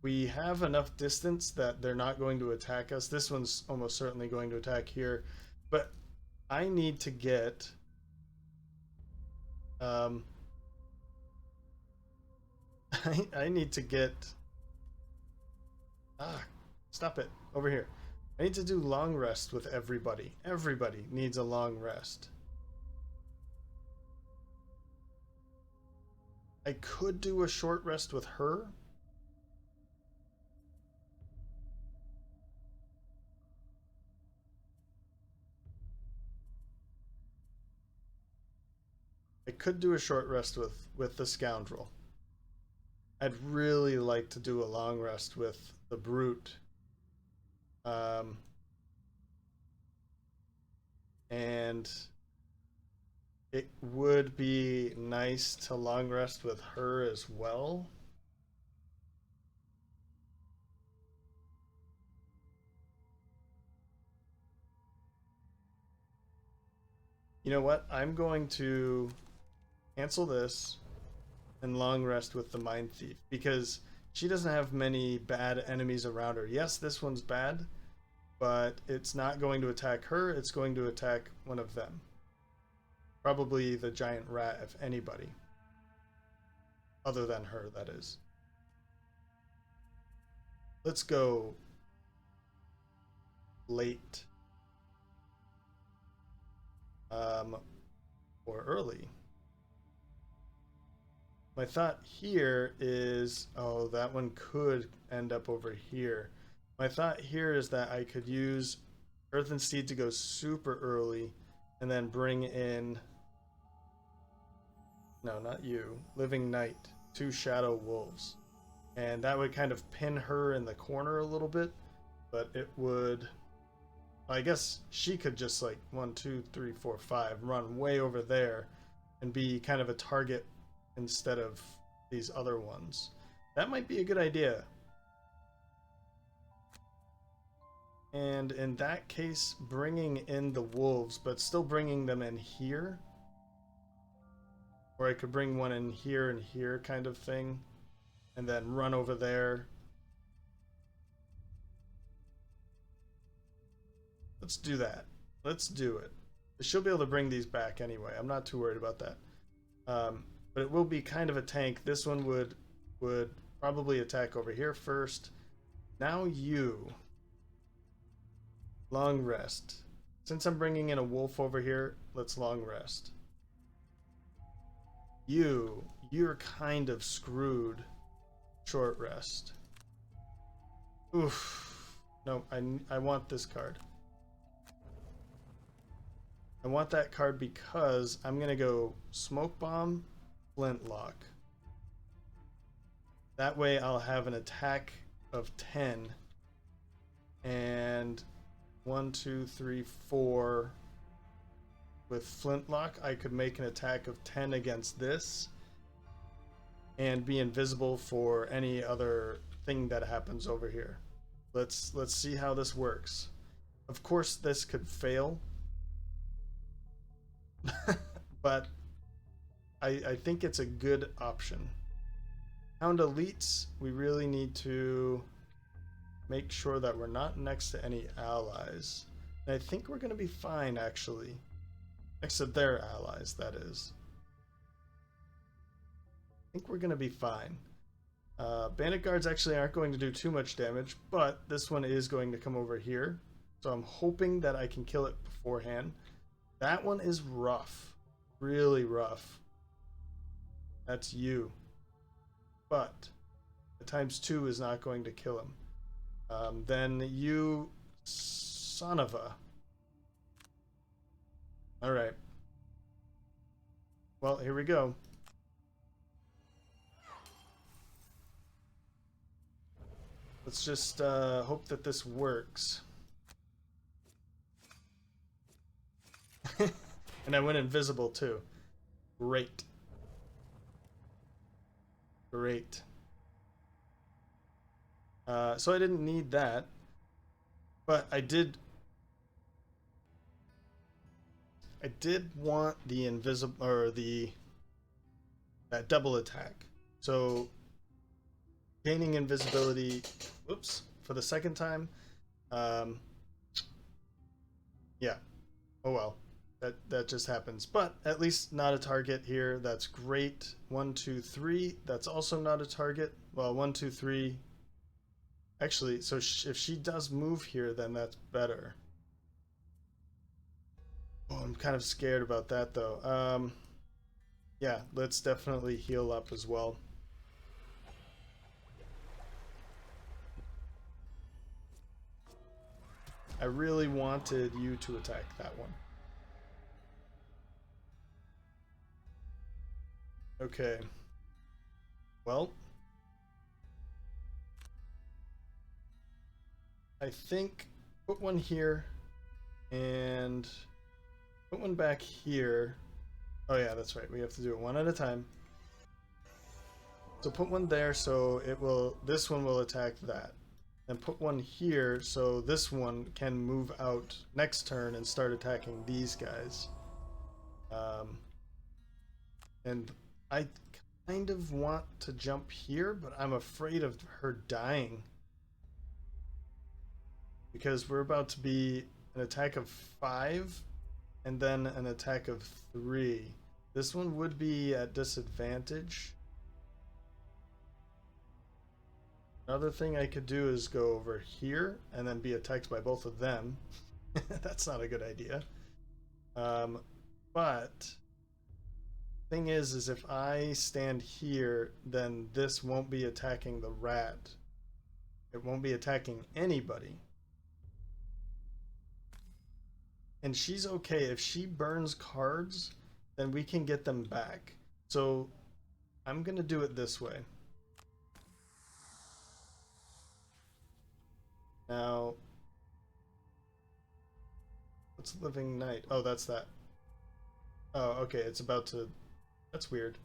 We have enough distance that they're not going to attack us. This one's almost certainly going to attack here, but I need to get I need to get stop it over here. I need to do long rest with everybody. Everybody needs a long rest. I could do a short rest with her. I could do a short rest with the Scoundrel. I'd really like to do a long rest with the Brute. And it would be nice to long rest with her as well. You know what? I'm going to cancel this and long rest with the Mindthief because she doesn't have many bad enemies around her. Yes, this one's bad, but it's not going to attack her. It's going to attack one of them. Probably the giant rat, if anybody. Other than her, that is. Let's go late. Or early. My thought here is, oh, that one could end up over here. My thought here is that I could use Earth and Steed to go super early and then bring in, no, not you, Living Night, 2 Shadow Wolves. And that would kind of pin her in the corner a little bit, but it would, I guess she could just like 1, 2, 3, 4, 5 run way over there and be kind of a target instead of these other ones. That might be a good idea. And in that case, bringing in the wolves, but still bringing them in here. Or I could bring one in here and here kind of thing. And then run over there. Let's do that. Let's do it. She'll be able to bring these back anyway. I'm not too worried about that. But it will be kind of a tank. This one would probably attack over here first. Now you. Long rest. Since I'm bringing in a wolf over here, let's long rest. You're kind of screwed. Short rest. Oof. No, I want this card. I want that card because I'm going to go Smoke Bomb, Flintlock. That way I'll have an attack of 10. And 1, 2, 3, 4. With Flintlock, I could make an attack of 10 against this. And be invisible for any other thing that happens over here. Let's see how this works. Of course, this could fail. But I think it's a good option. Hound Elites, we really need to make sure that we're not next to any allies. And I think we're going to be fine, actually. Next to their allies, that is. I think we're going to be fine. Bandit Guards actually aren't going to do too much damage, but this one is going to come over here. So I'm hoping that I can kill it beforehand. That one is rough. Really rough. That's you. But the ×2 is not going to kill him. Then you, son of a. All right. Well, here we go. Let's just hope that this works. And I went invisible too. Great. Great. So I didn't need that, but I did want the invisible or that double attack. So gaining invisibility, whoops, for the second time. Yeah. Oh well. That just happens. But at least not a target here. That's great. 1, 2, 3. That's also not a target. Well, 1, 2, 3. Actually, so if she does move here, then that's better. Oh, I'm kind of scared about that though. Yeah, let's definitely heal up as well. I really wanted you to attack that one. Okay. Well, I think put one here and put one back here. Oh yeah, that's right. We have to do it one at a time. So put one there so this one will attack that. And put one here so this one can move out next turn and start attacking these guys. And I kind of want to jump here, but I'm afraid of her dying. Because we're about to be an attack of 5 and then an attack of 3. This one would be at disadvantage. Another thing I could do is go over here and then be attacked by both of them. That's not a good idea. But thing is if I stand here, then this won't be attacking the rat. It won't be attacking anybody. And she's okay. If she burns cards, then we can get them back. So I'm gonna do it this way. Now, what's Living Night? Oh, that's that. Oh, okay. It's about to. That's weird.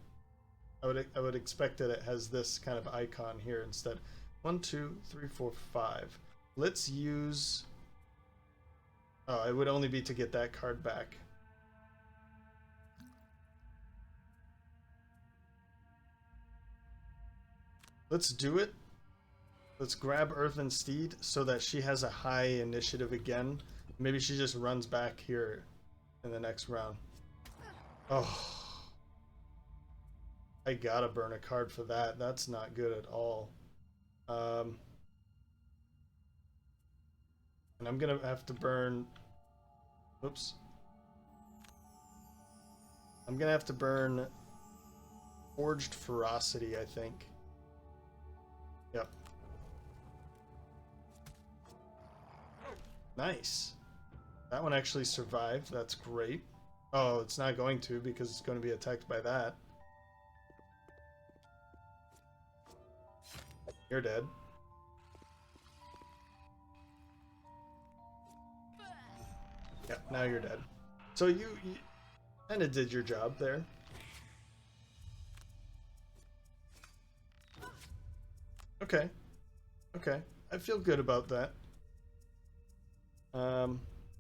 I would expect that it has this kind of icon here instead. 1, 2, 3, 4, 5. Let's use. Oh, it would only be to get that card back. Let's do it. Let's grab Earthen Steed so that she has a high initiative again. Maybe she just runs back here in the next round. Oh. I gotta burn a card for that. That's not good at all. And I'm gonna have to burn... Oops. I'm gonna have to burn Forged Ferocity, I think. Yep. Nice. That one actually survived. That's great. Oh, it's not going to because it's going to be attacked by that. You're dead. Yep, now you're dead. So you kind of did your job there. Okay. Okay. I feel good about that.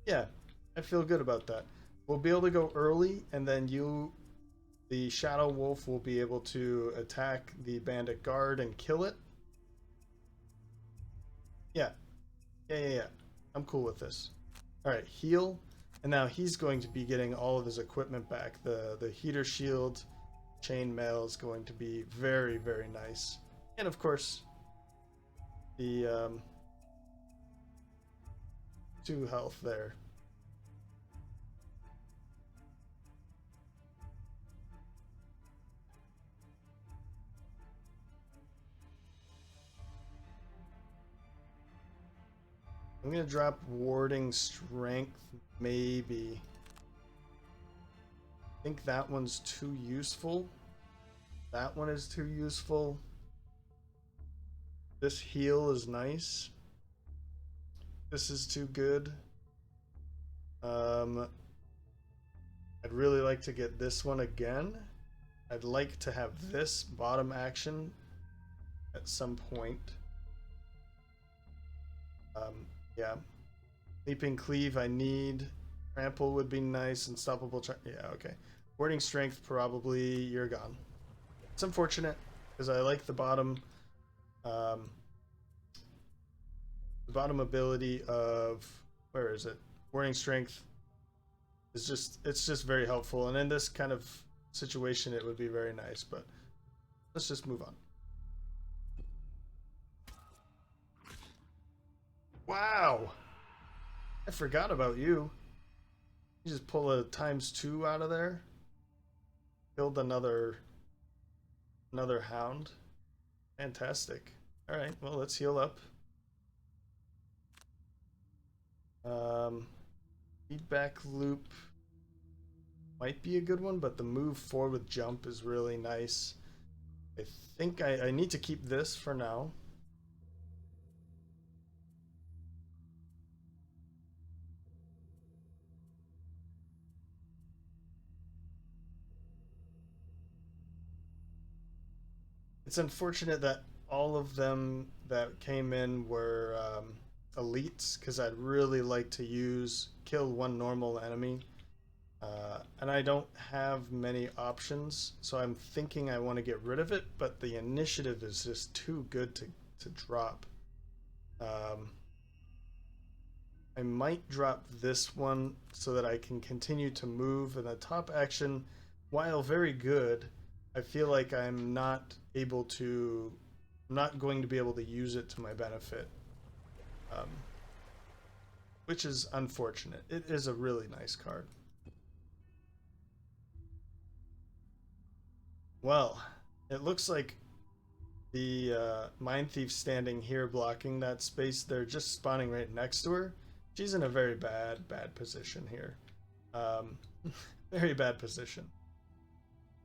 Yeah, I feel good about that. We'll be able to go early, and then the Shadow Wolf, will be able to attack the Bandit Guard and kill it. Yeah. Yeah. I'm cool with this. Alright, heal. And now he's going to be getting all of his equipment back. The heater shield, chainmail is going to be very, very nice. And of course, the 2 health there. I'm gonna drop warding strength, maybe. think that one's too useful. That one is too useful. This heal is nice. This is too good. I'd really like to get this one again. I'd like to have this bottom action at some point. Yeah. Leaping Cleave I need. Trample would be nice. Unstoppable. Yeah, okay. Warding Strength, probably. You're gone. It's unfortunate because I like the bottom. The bottom ability of, where is it? Warding Strength is it's just very helpful, and in this kind of situation it would be very nice, but let's just move on. Wow, I forgot about you. You just pull a ×2 out of there. Killed another hound. Fantastic. All right, well, let's heal up. Feedback loop might be a good one, but the move forward with jump is really nice. I think I need to keep this for now. It's unfortunate that all of them that came in were elites, because I'd really like to kill one normal enemy, and I don't have many options, so I'm thinking I want to get rid of it, but the initiative is just too good to drop. I might drop this one so that I can continue to move, and the top action, while very good, I feel like I'm not going to be able to use it to my benefit. Which is unfortunate. It is a really nice card. Well, it looks like the Mindthief standing here blocking that space, they're just spawning right next to her. She's in a very bad position here. Very bad position.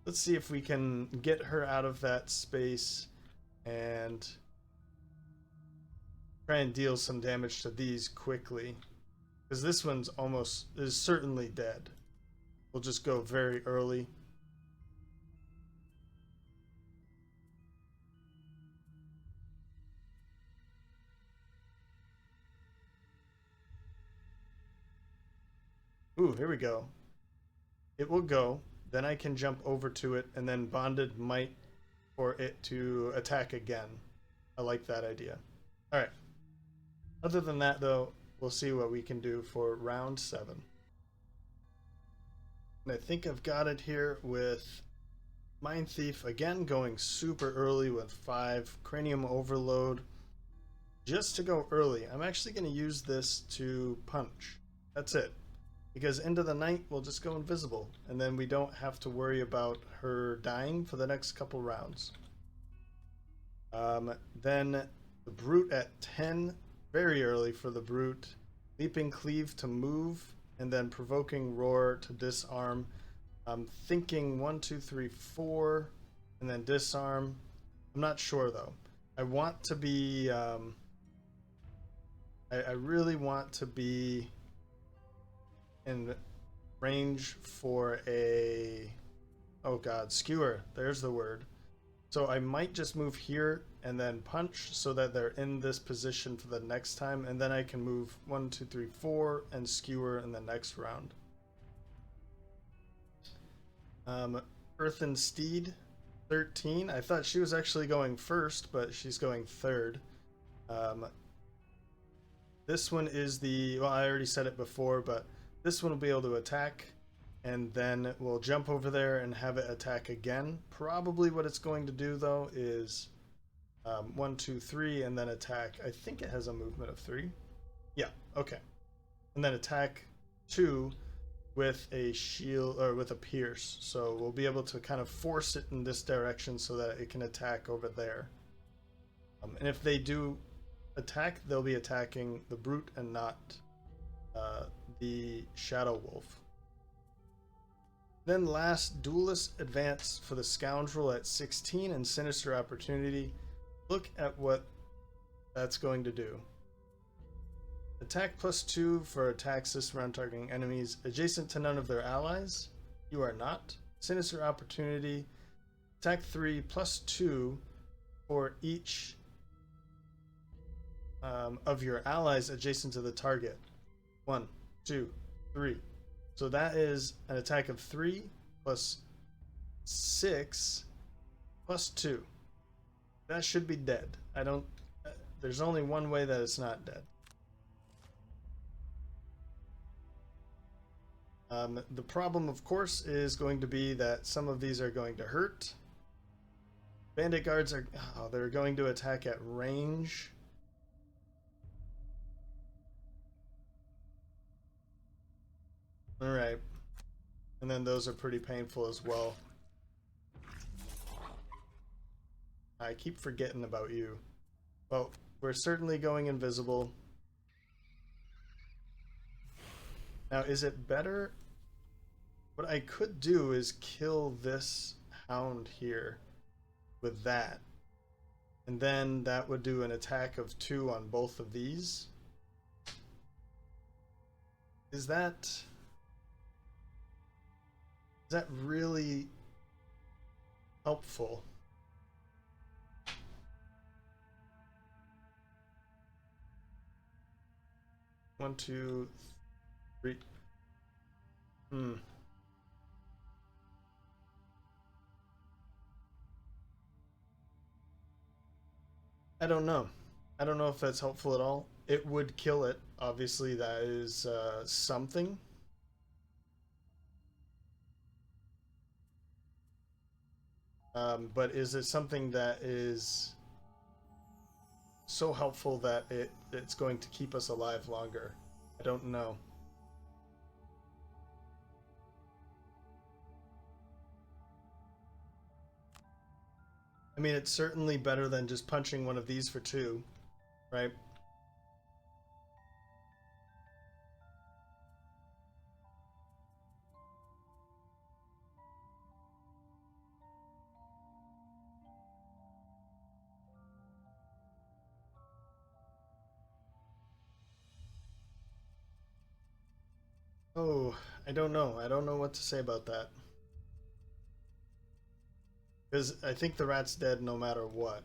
Let's see if we can get her out of that space and try and deal some damage to these quickly, because this one's is certainly dead. We'll just go very early. Ooh, here we go. It will go. Then I can jump over to it, and then bonded might for it to attack again. I like that idea. All right. Other than that, though, we'll see what we can do for round 7. And I think I've got it here with Mindthief again going super early with 5 Cranium Overload. Just to go early, I'm actually going to use this to punch. That's it. Because into the night, we'll just go invisible, and then we don't have to worry about her dying for the next couple rounds. Then the Brute at 10, very early for the Brute. Leaping Cleave to move, and then Provoking Roar to disarm. I'm thinking 1, 2, 3, 4, and then disarm. I'm not sure though. I want to be. I really want to be in range for a, oh god, skewer, there's the word. So I might just move here and then punch so that they're in this position for the next time, and then I can move 1, 2, 3, 4 and skewer in the next round. Earthen Steed 13, I thought she was actually going first, but she's going third. This one is well, I already said it before, but this one will be able to attack, and then we'll jump over there and have it attack again. Probably what it's going to do, though, is 1, 2, 3, and then attack. I think it has a movement of 3. Yeah, okay. And then attack 2 with a shield, or with a pierce. So we'll be able to kind of force it in this direction so that it can attack over there. And if they do attack, they'll be attacking the Brute and not the Shadow Wolf. Then last, Duelist Advance for the Scoundrel at 16 and Sinister Opportunity. Look at what that's going to do. Attack +2 for attacks this round targeting enemies adjacent to none of their allies. You are not. Sinister Opportunity. Attack 3 +2 for each of your allies adjacent to the target. 1, 2, 3. So that is an attack of 3 +6 +2. That should be dead. There's only one way that it's not dead. The problem, of course, is going to be that some of these are going to hurt. Bandit Guards are... Oh, they're going to attack at range. Alright. And then those are pretty painful as well. I keep forgetting about you. Well, we're certainly going invisible. Now, is it better? What I could do is kill this hound here with that. And then that would do an attack of 2 on both of these. Is that really helpful? One, two, three. I don't know. I don't know if that's helpful at all. It would kill it. Obviously, that is something. But is it something that is so helpful that it's going to keep us alive longer? I don't know. I mean, it's certainly better than just punching one of these for 2, right? Oh, I don't know. I don't know what to say about that. Because I think the rat's dead no matter what.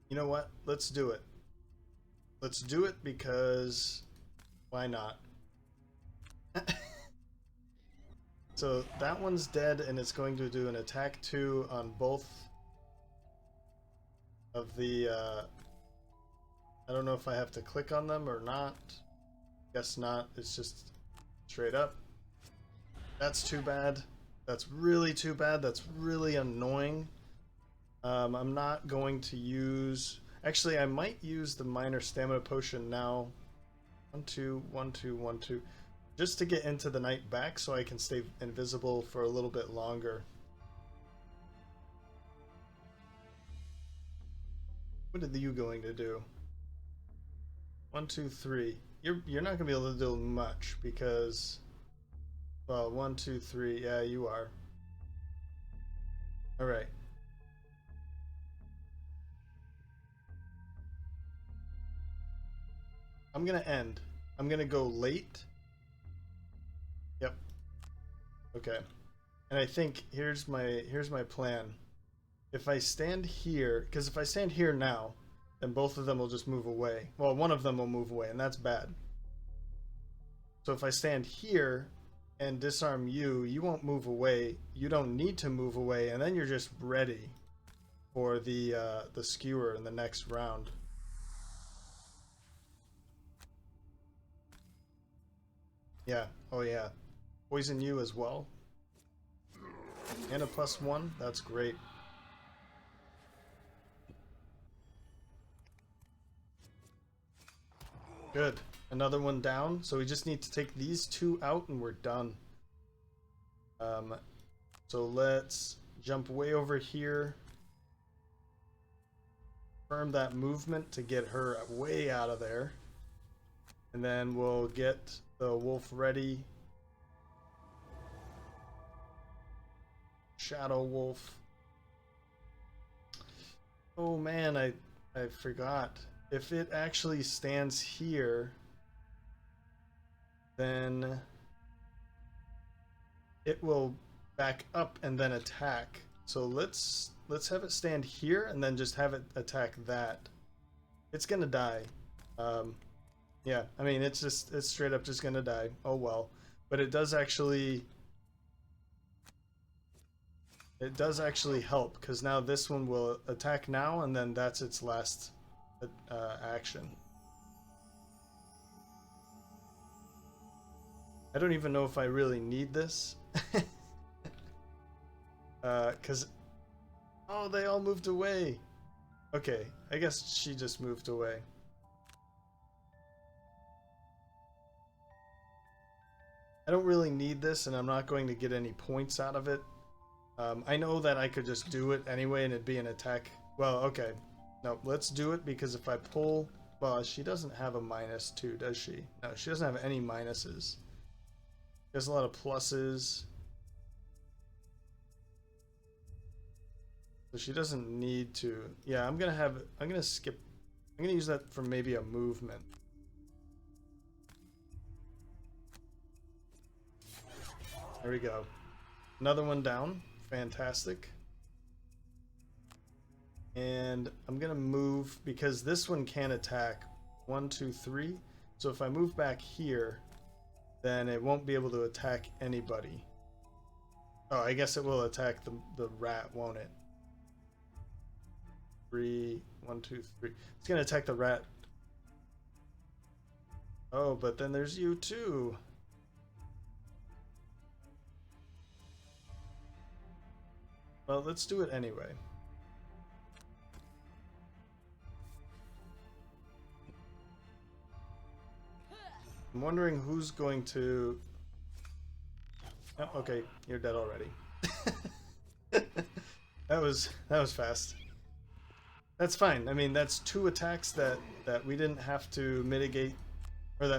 You know what? Let's do it. Let's do it because why not? So that one's dead and it's going to do an attack 2 on both of the I don't know if I have to click on them or not. Guess not. It's just straight up. That's too bad. That's really too bad. That's really annoying. I'm not going to use... Actually, I might use the minor stamina potion now. 1, 2, 1, 2, 1, 2. Just to get into the night back so I can stay invisible for a little bit longer. What are you going to do? 1, 2, 3. You're not gonna be able to do much because, well, 1, 2, 3. Yeah, you are. All right. I'm gonna end. I'm gonna go late. Yep. Okay. And I think here's my plan. If I stand here, because if I stand here now, then both of them will just move away. Well, one of them will move away, and that's bad. So if I stand here and disarm you, you won't move away. You don't need to move away, and then you're just ready for the skewer in the next round. Yeah. Oh yeah. Poison you as well. And a +1. That's great. Good. Another one down. So we just need to take these 2 out and we're done. So let's jump way over here. Confirm that movement to get her way out of there. And then we'll get the wolf ready. Shadow wolf. Oh man, I forgot. If it actually stands here, then it will back up and then attack. So let's have it stand here and then just have it attack that. It's gonna die. Yeah, I mean it's straight up just gonna die. Oh well. But it does actually help, because now this one will attack now and then that's its last action. I don't even know if I really need this. Because oh, they all moved away. Okay, I guess she just moved away. I don't really need this, and I'm not going to get any points out of it. I know that I could just do it anyway and it'd be an attack. Well, okay. No, let's do it, because if I pull... Well, she doesn't have a -2, does she? No, she doesn't have any minuses. She has a lot of pluses. So she doesn't need to... Yeah, I'm gonna skip... I'm gonna use that for maybe a movement. There we go. Another one down. Fantastic. And I'm gonna move, because this one can attack 1, 2, 3. So if I move back here, then it won't be able to attack anybody. Oh, I guess it will attack the rat, won't it? 3, 1, 2, 3. It's gonna attack the rat. Oh, but then there's you too. Well, let's do it anyway. I'm wondering who's going to... Oh, okay, you're dead already. That was fast. That's fine. I mean, that's 2 attacks that we didn't have to mitigate, or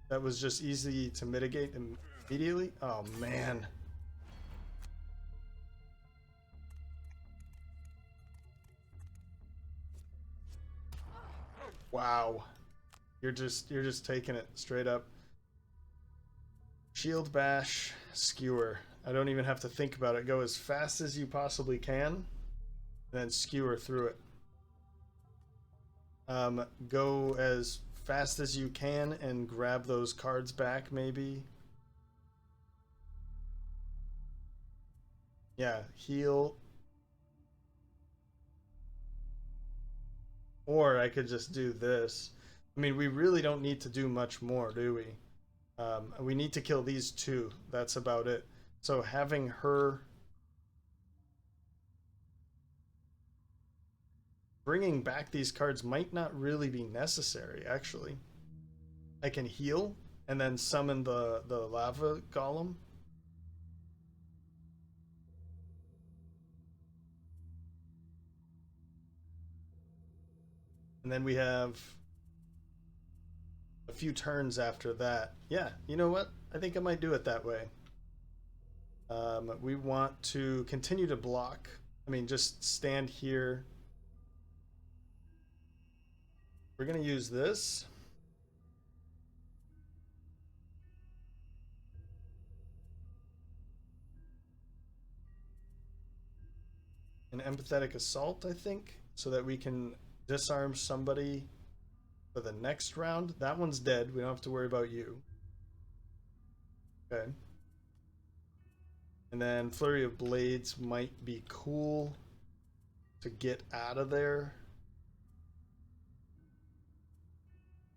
that was just easy to mitigate immediately. Oh man. Wow. You're just taking it straight up. Shield bash, skewer. I don't even have to think about it. Go as fast as you possibly can, and then skewer through it. Go as fast as you can and grab those cards back, maybe. Yeah, heal. Or I could just do this. I mean, we really don't need to do much more, do we? We need to kill these 2. That's about it. So having her... Bringing back these cards might not really be necessary, actually. I can heal and then summon the lava golem. And then we have a few turns after that. Yeah, you know what? I think I might do it that way. We want to continue to block. I mean, just stand here. We're going to use this. An empathetic assault, I think, so that we can disarm somebody for the next round. That one's dead. We don't have to worry about you. Okay. And then Flurry of Blades might be cool to get out of there.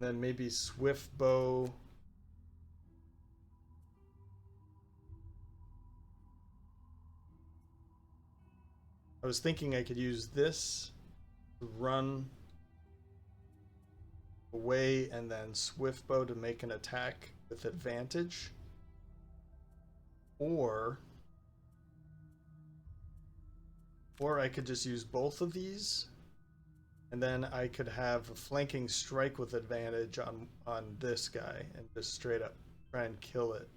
Then maybe Swift Bow. I was thinking I could use this to run away and then Swift Bow to make an attack with advantage. Or I could just use both of these And then I could have a flanking strike with advantage on this guy and just straight up try and kill it.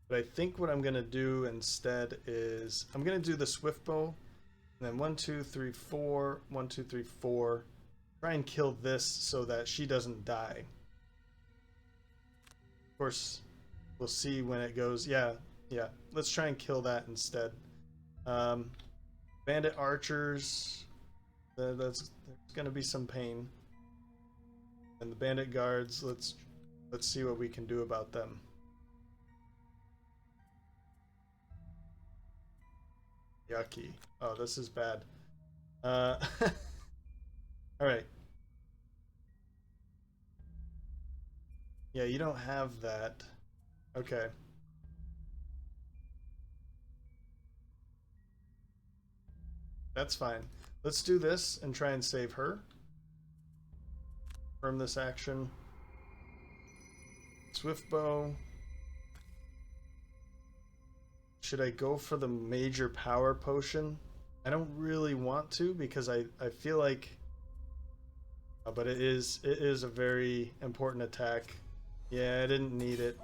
But I think what I'm gonna do instead is I'm gonna do the swift bow, and then 1, 2, 3, 4, 1, 2, 3, 4. Try and kill this so that she doesn't die. Of course, we'll see when it goes. Yeah. Let's try and kill that instead. Bandit Archers. There's gonna be some pain. And the Bandit Guards. Let's see what we can do about them. Yucky. Oh, this is bad. All right. Yeah, you don't have that. Okay. That's fine. Let's do this and try and save her from this action. Swift bow. Should I go for the major power potion? I don't really want to because I feel like but it is a very important attack. Yeah, I didn't need it.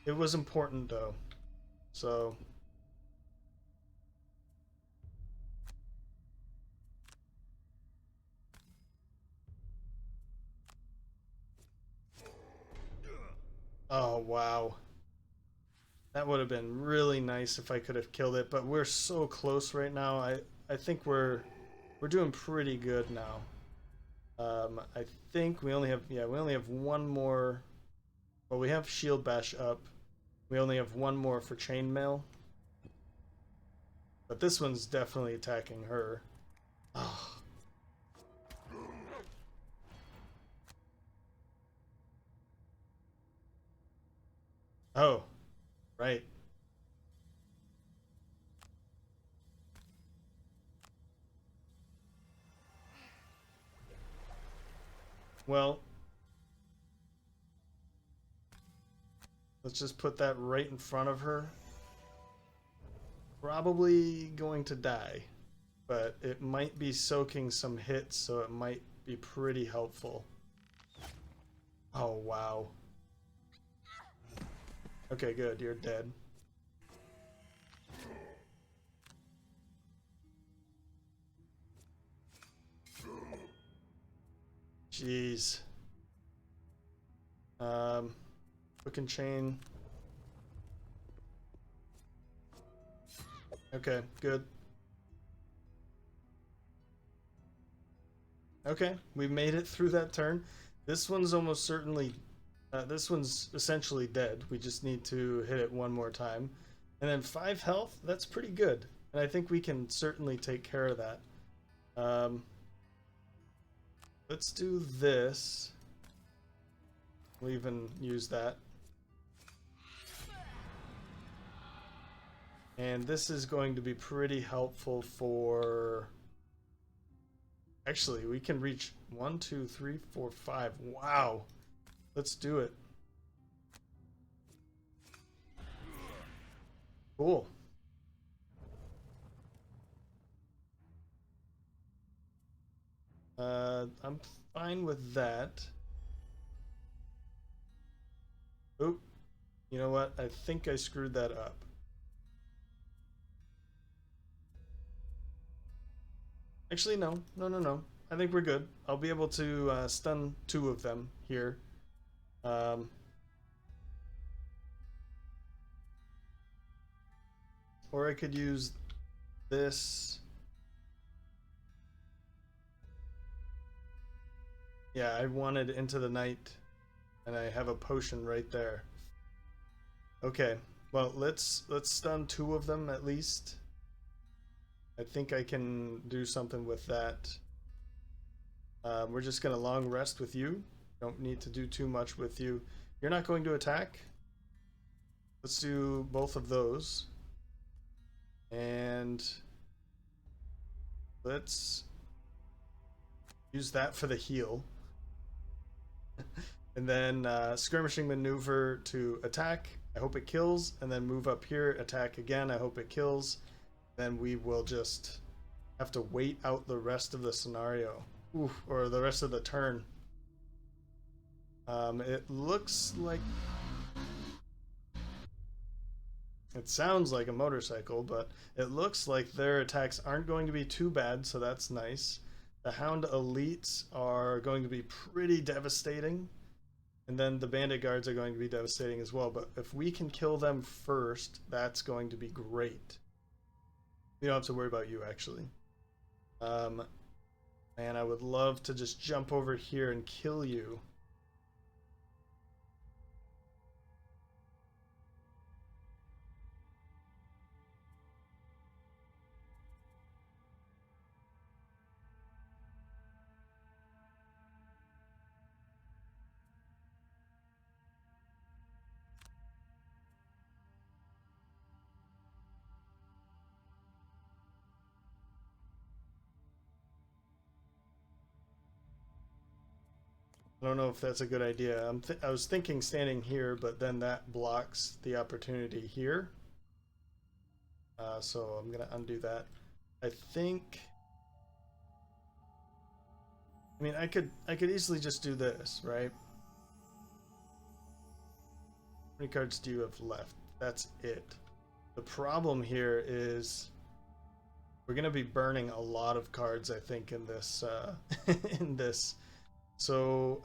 It was important though. So oh wow. That would have been really nice if I could have killed it, but we're so close right now. I think we're doing pretty good now. I think we only have one more. Well, we have shield bash up. We only have one more for chainmail. But this one's definitely attacking her. Oh. Oh. Right. Well, let's just put that right in front of her. Probably going to die, but it might be soaking some hits, so it might be pretty helpful. Oh, wow. Okay, good. You're dead. Jeez. Hook and chain. Okay, good. Okay, we made it through that turn. This one's almost certainly... this one's essentially dead. We just need to hit it one more time. And then 5 health, that's pretty good. And I think we can certainly take care of that. Let's do this. We'll even use that. And this is going to be pretty helpful for... Actually, we can reach 1, 2, 3, 4, 5. Wow. Let's do it. Cool. I'm fine with that. Oop. You know what? I think I screwed that up. Actually, no. No. I think we're good. I'll be able to stun 2 of them here. Or I could use this. Yeah, I wanted Into the Night, and I have a potion right there. Okay, well, let's stun 2 of them at least. I think I can do something with that. We're just gonna long rest with you. Don't need to do too much with you. You're not going to attack. Let's do both of those. And let's use that for the heal. And then skirmishing maneuver to attack. I hope it kills. And then move up here, attack again. I hope it kills. Then we will just have to wait out the rest of the scenario. Oof, or the rest of the turn. It looks like... It sounds like a motorcycle, but it looks like their attacks aren't going to be too bad, so that's nice. The Hound elites are going to be pretty devastating. And then the Bandit Guards are going to be devastating as well. But if we can kill them first, that's going to be great. We don't have to worry about you, actually. Man, I would love to just jump over here and kill you. I don't know if that's a good idea. I was thinking standing here, but then that blocks the opportunity here. So I'm gonna undo that. I think. I mean, I could easily just do this, right? How many cards do you have left? That's it. The problem here is we're gonna be burning a lot of cards, I think, in this in this. So,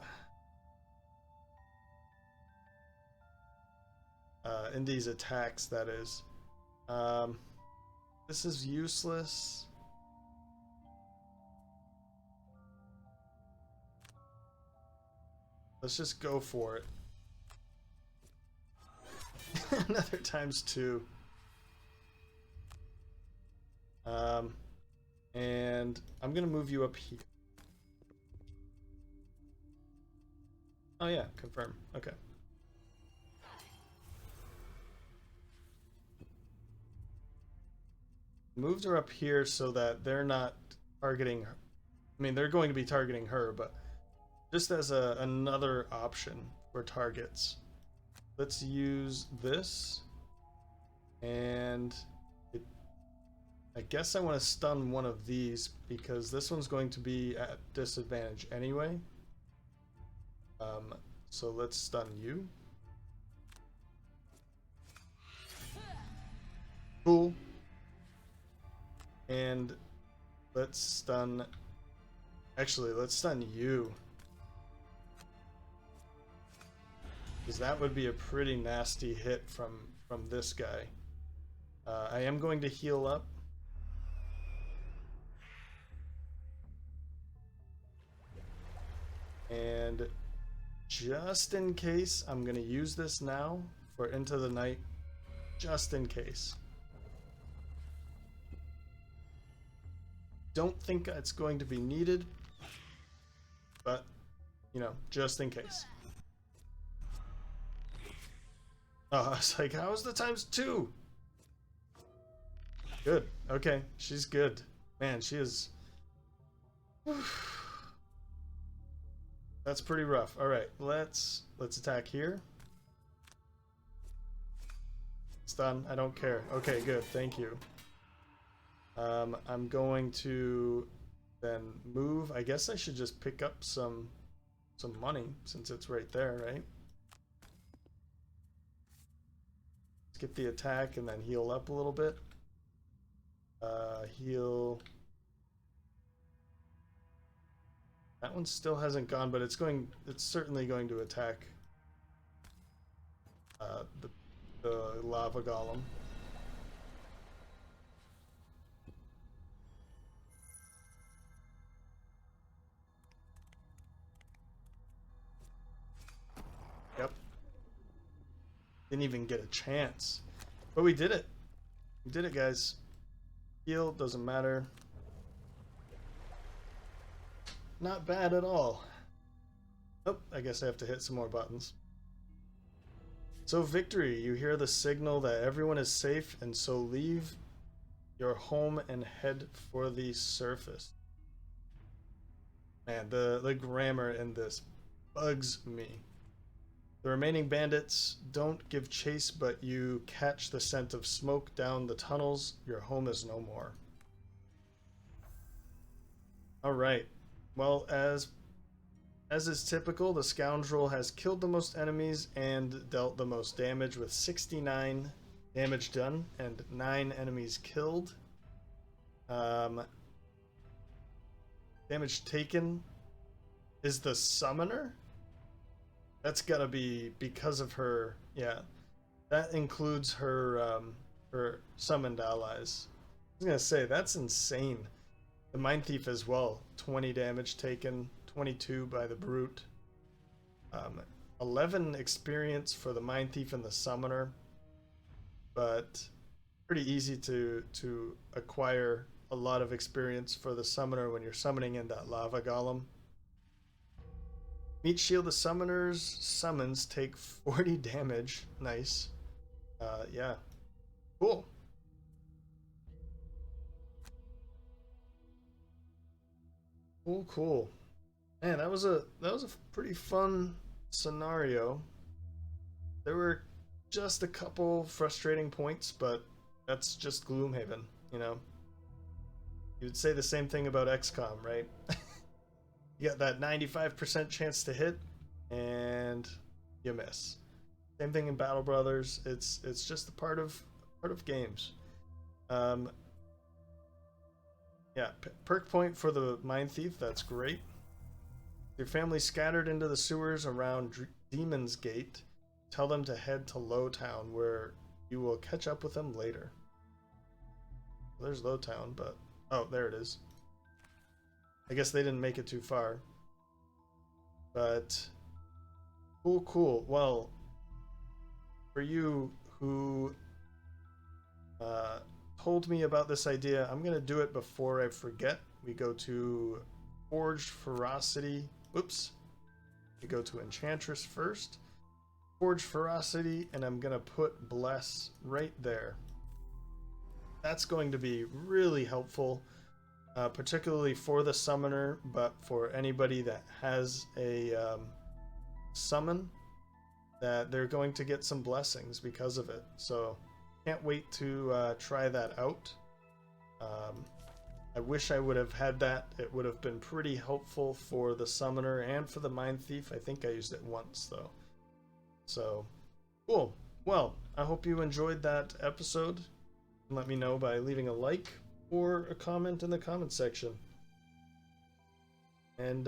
in these attacks, that is. This is useless. Let's just go for it. Another ×2. And I'm gonna move you up here. Oh yeah, confirm. Okay. Moved her up here so that they're not targeting her. I mean, they're going to be targeting her, but just as another option for targets. Let's use this. And I guess I want to stun one of these because this one's going to be at disadvantage anyway. So let's stun you. Cool. And let's stun... Actually, let's stun you. Because that would be a pretty nasty hit from this guy. I am going to heal up. And just in case, I'm going to use this now for Into the Night. Just in case. Don't think it's going to be needed, but, you know, just in case. Oh, I was like, how's the ×2? Good. Okay, she's good. Man, she is... That's pretty rough. All right, let's attack here. Stun. I don't care. Okay, good. Thank you. I'm going to then move. I guess I should just pick up some money since it's right there, right? Skip the attack and then heal up a little bit. Heal. That one still hasn't gone, but it's certainly going to attack the lava golem. Yep. Didn't even get a chance. But we did it. We did it, guys. Heal, doesn't matter. Not bad at all. Oh, I guess I have to hit some more buttons. So victory, you hear the signal that everyone is safe, and so leave your home and head for the surface. Man, the grammar in this bugs me. The remaining bandits don't give chase, but you catch the scent of smoke down the tunnels. Your home is no more. Alright. Well, as is typical, the Scoundrel has killed the most enemies and dealt the most damage with 69 damage done and 9 enemies killed. Damage taken is the Summoner. That's gotta be because of her, yeah. That includes her her summoned allies. I was gonna say, that's insane. The Mindthief as well, 20 damage taken, 22 by the Brute. 11 experience for the Mindthief and the Summoner, but pretty easy to acquire a lot of experience for the Summoner when you're summoning in that Lava Golem. Meat Shield the Summoner's summons take 40 damage. Nice. Yeah. Cool. Cool. Man, that was a pretty fun scenario. There were just a couple frustrating points, but that's just Gloomhaven, you know. You would say the same thing about XCOM, right? You got that 95% chance to hit, and you miss. Same thing in Battle Brothers. It's just a part of games. Yeah, perk point for the Mindthief. That's great. Your family scattered into the sewers around Demon's Gate. Tell them to head to Lowtown, where you will catch up with them later. Well, there's Lowtown, but oh, there it is. I guess they didn't make it too far. But cool. Well, for you who told me about this idea, I'm gonna do it before I forget. We go to Forged Ferocity. Whoops. We go to Enchantress first. Forged Ferocity, and I'm gonna put Bless right there. That's going to be really helpful. Particularly for the Summoner, but for anybody that has a summon, that they're going to get some blessings because of it. So can't wait to try that out. I wish I would have had that. It would have been pretty helpful for the Summoner and for the Mindthief. I think I used it once though. So cool. Well, I hope you enjoyed that episode. Let me know by leaving a like or a comment in the comment section. And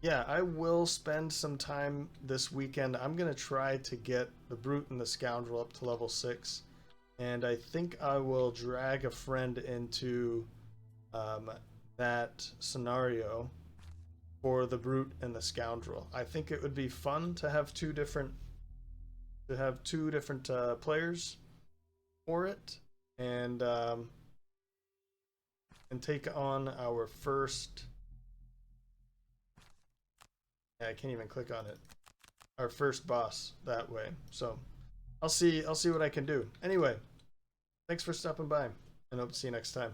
yeah, I will spend some time this weekend. I'm gonna try to get the Brute and the Scoundrel up to level 6, and I think I will drag a friend into that scenario for the Brute and the Scoundrel. I think it would be fun to have two different players for it, and take on our first. Yeah, I can't even click on it. Our first boss that way. So I'll see what I can do. Anyway, thanks for stopping by, and hope to see you next time.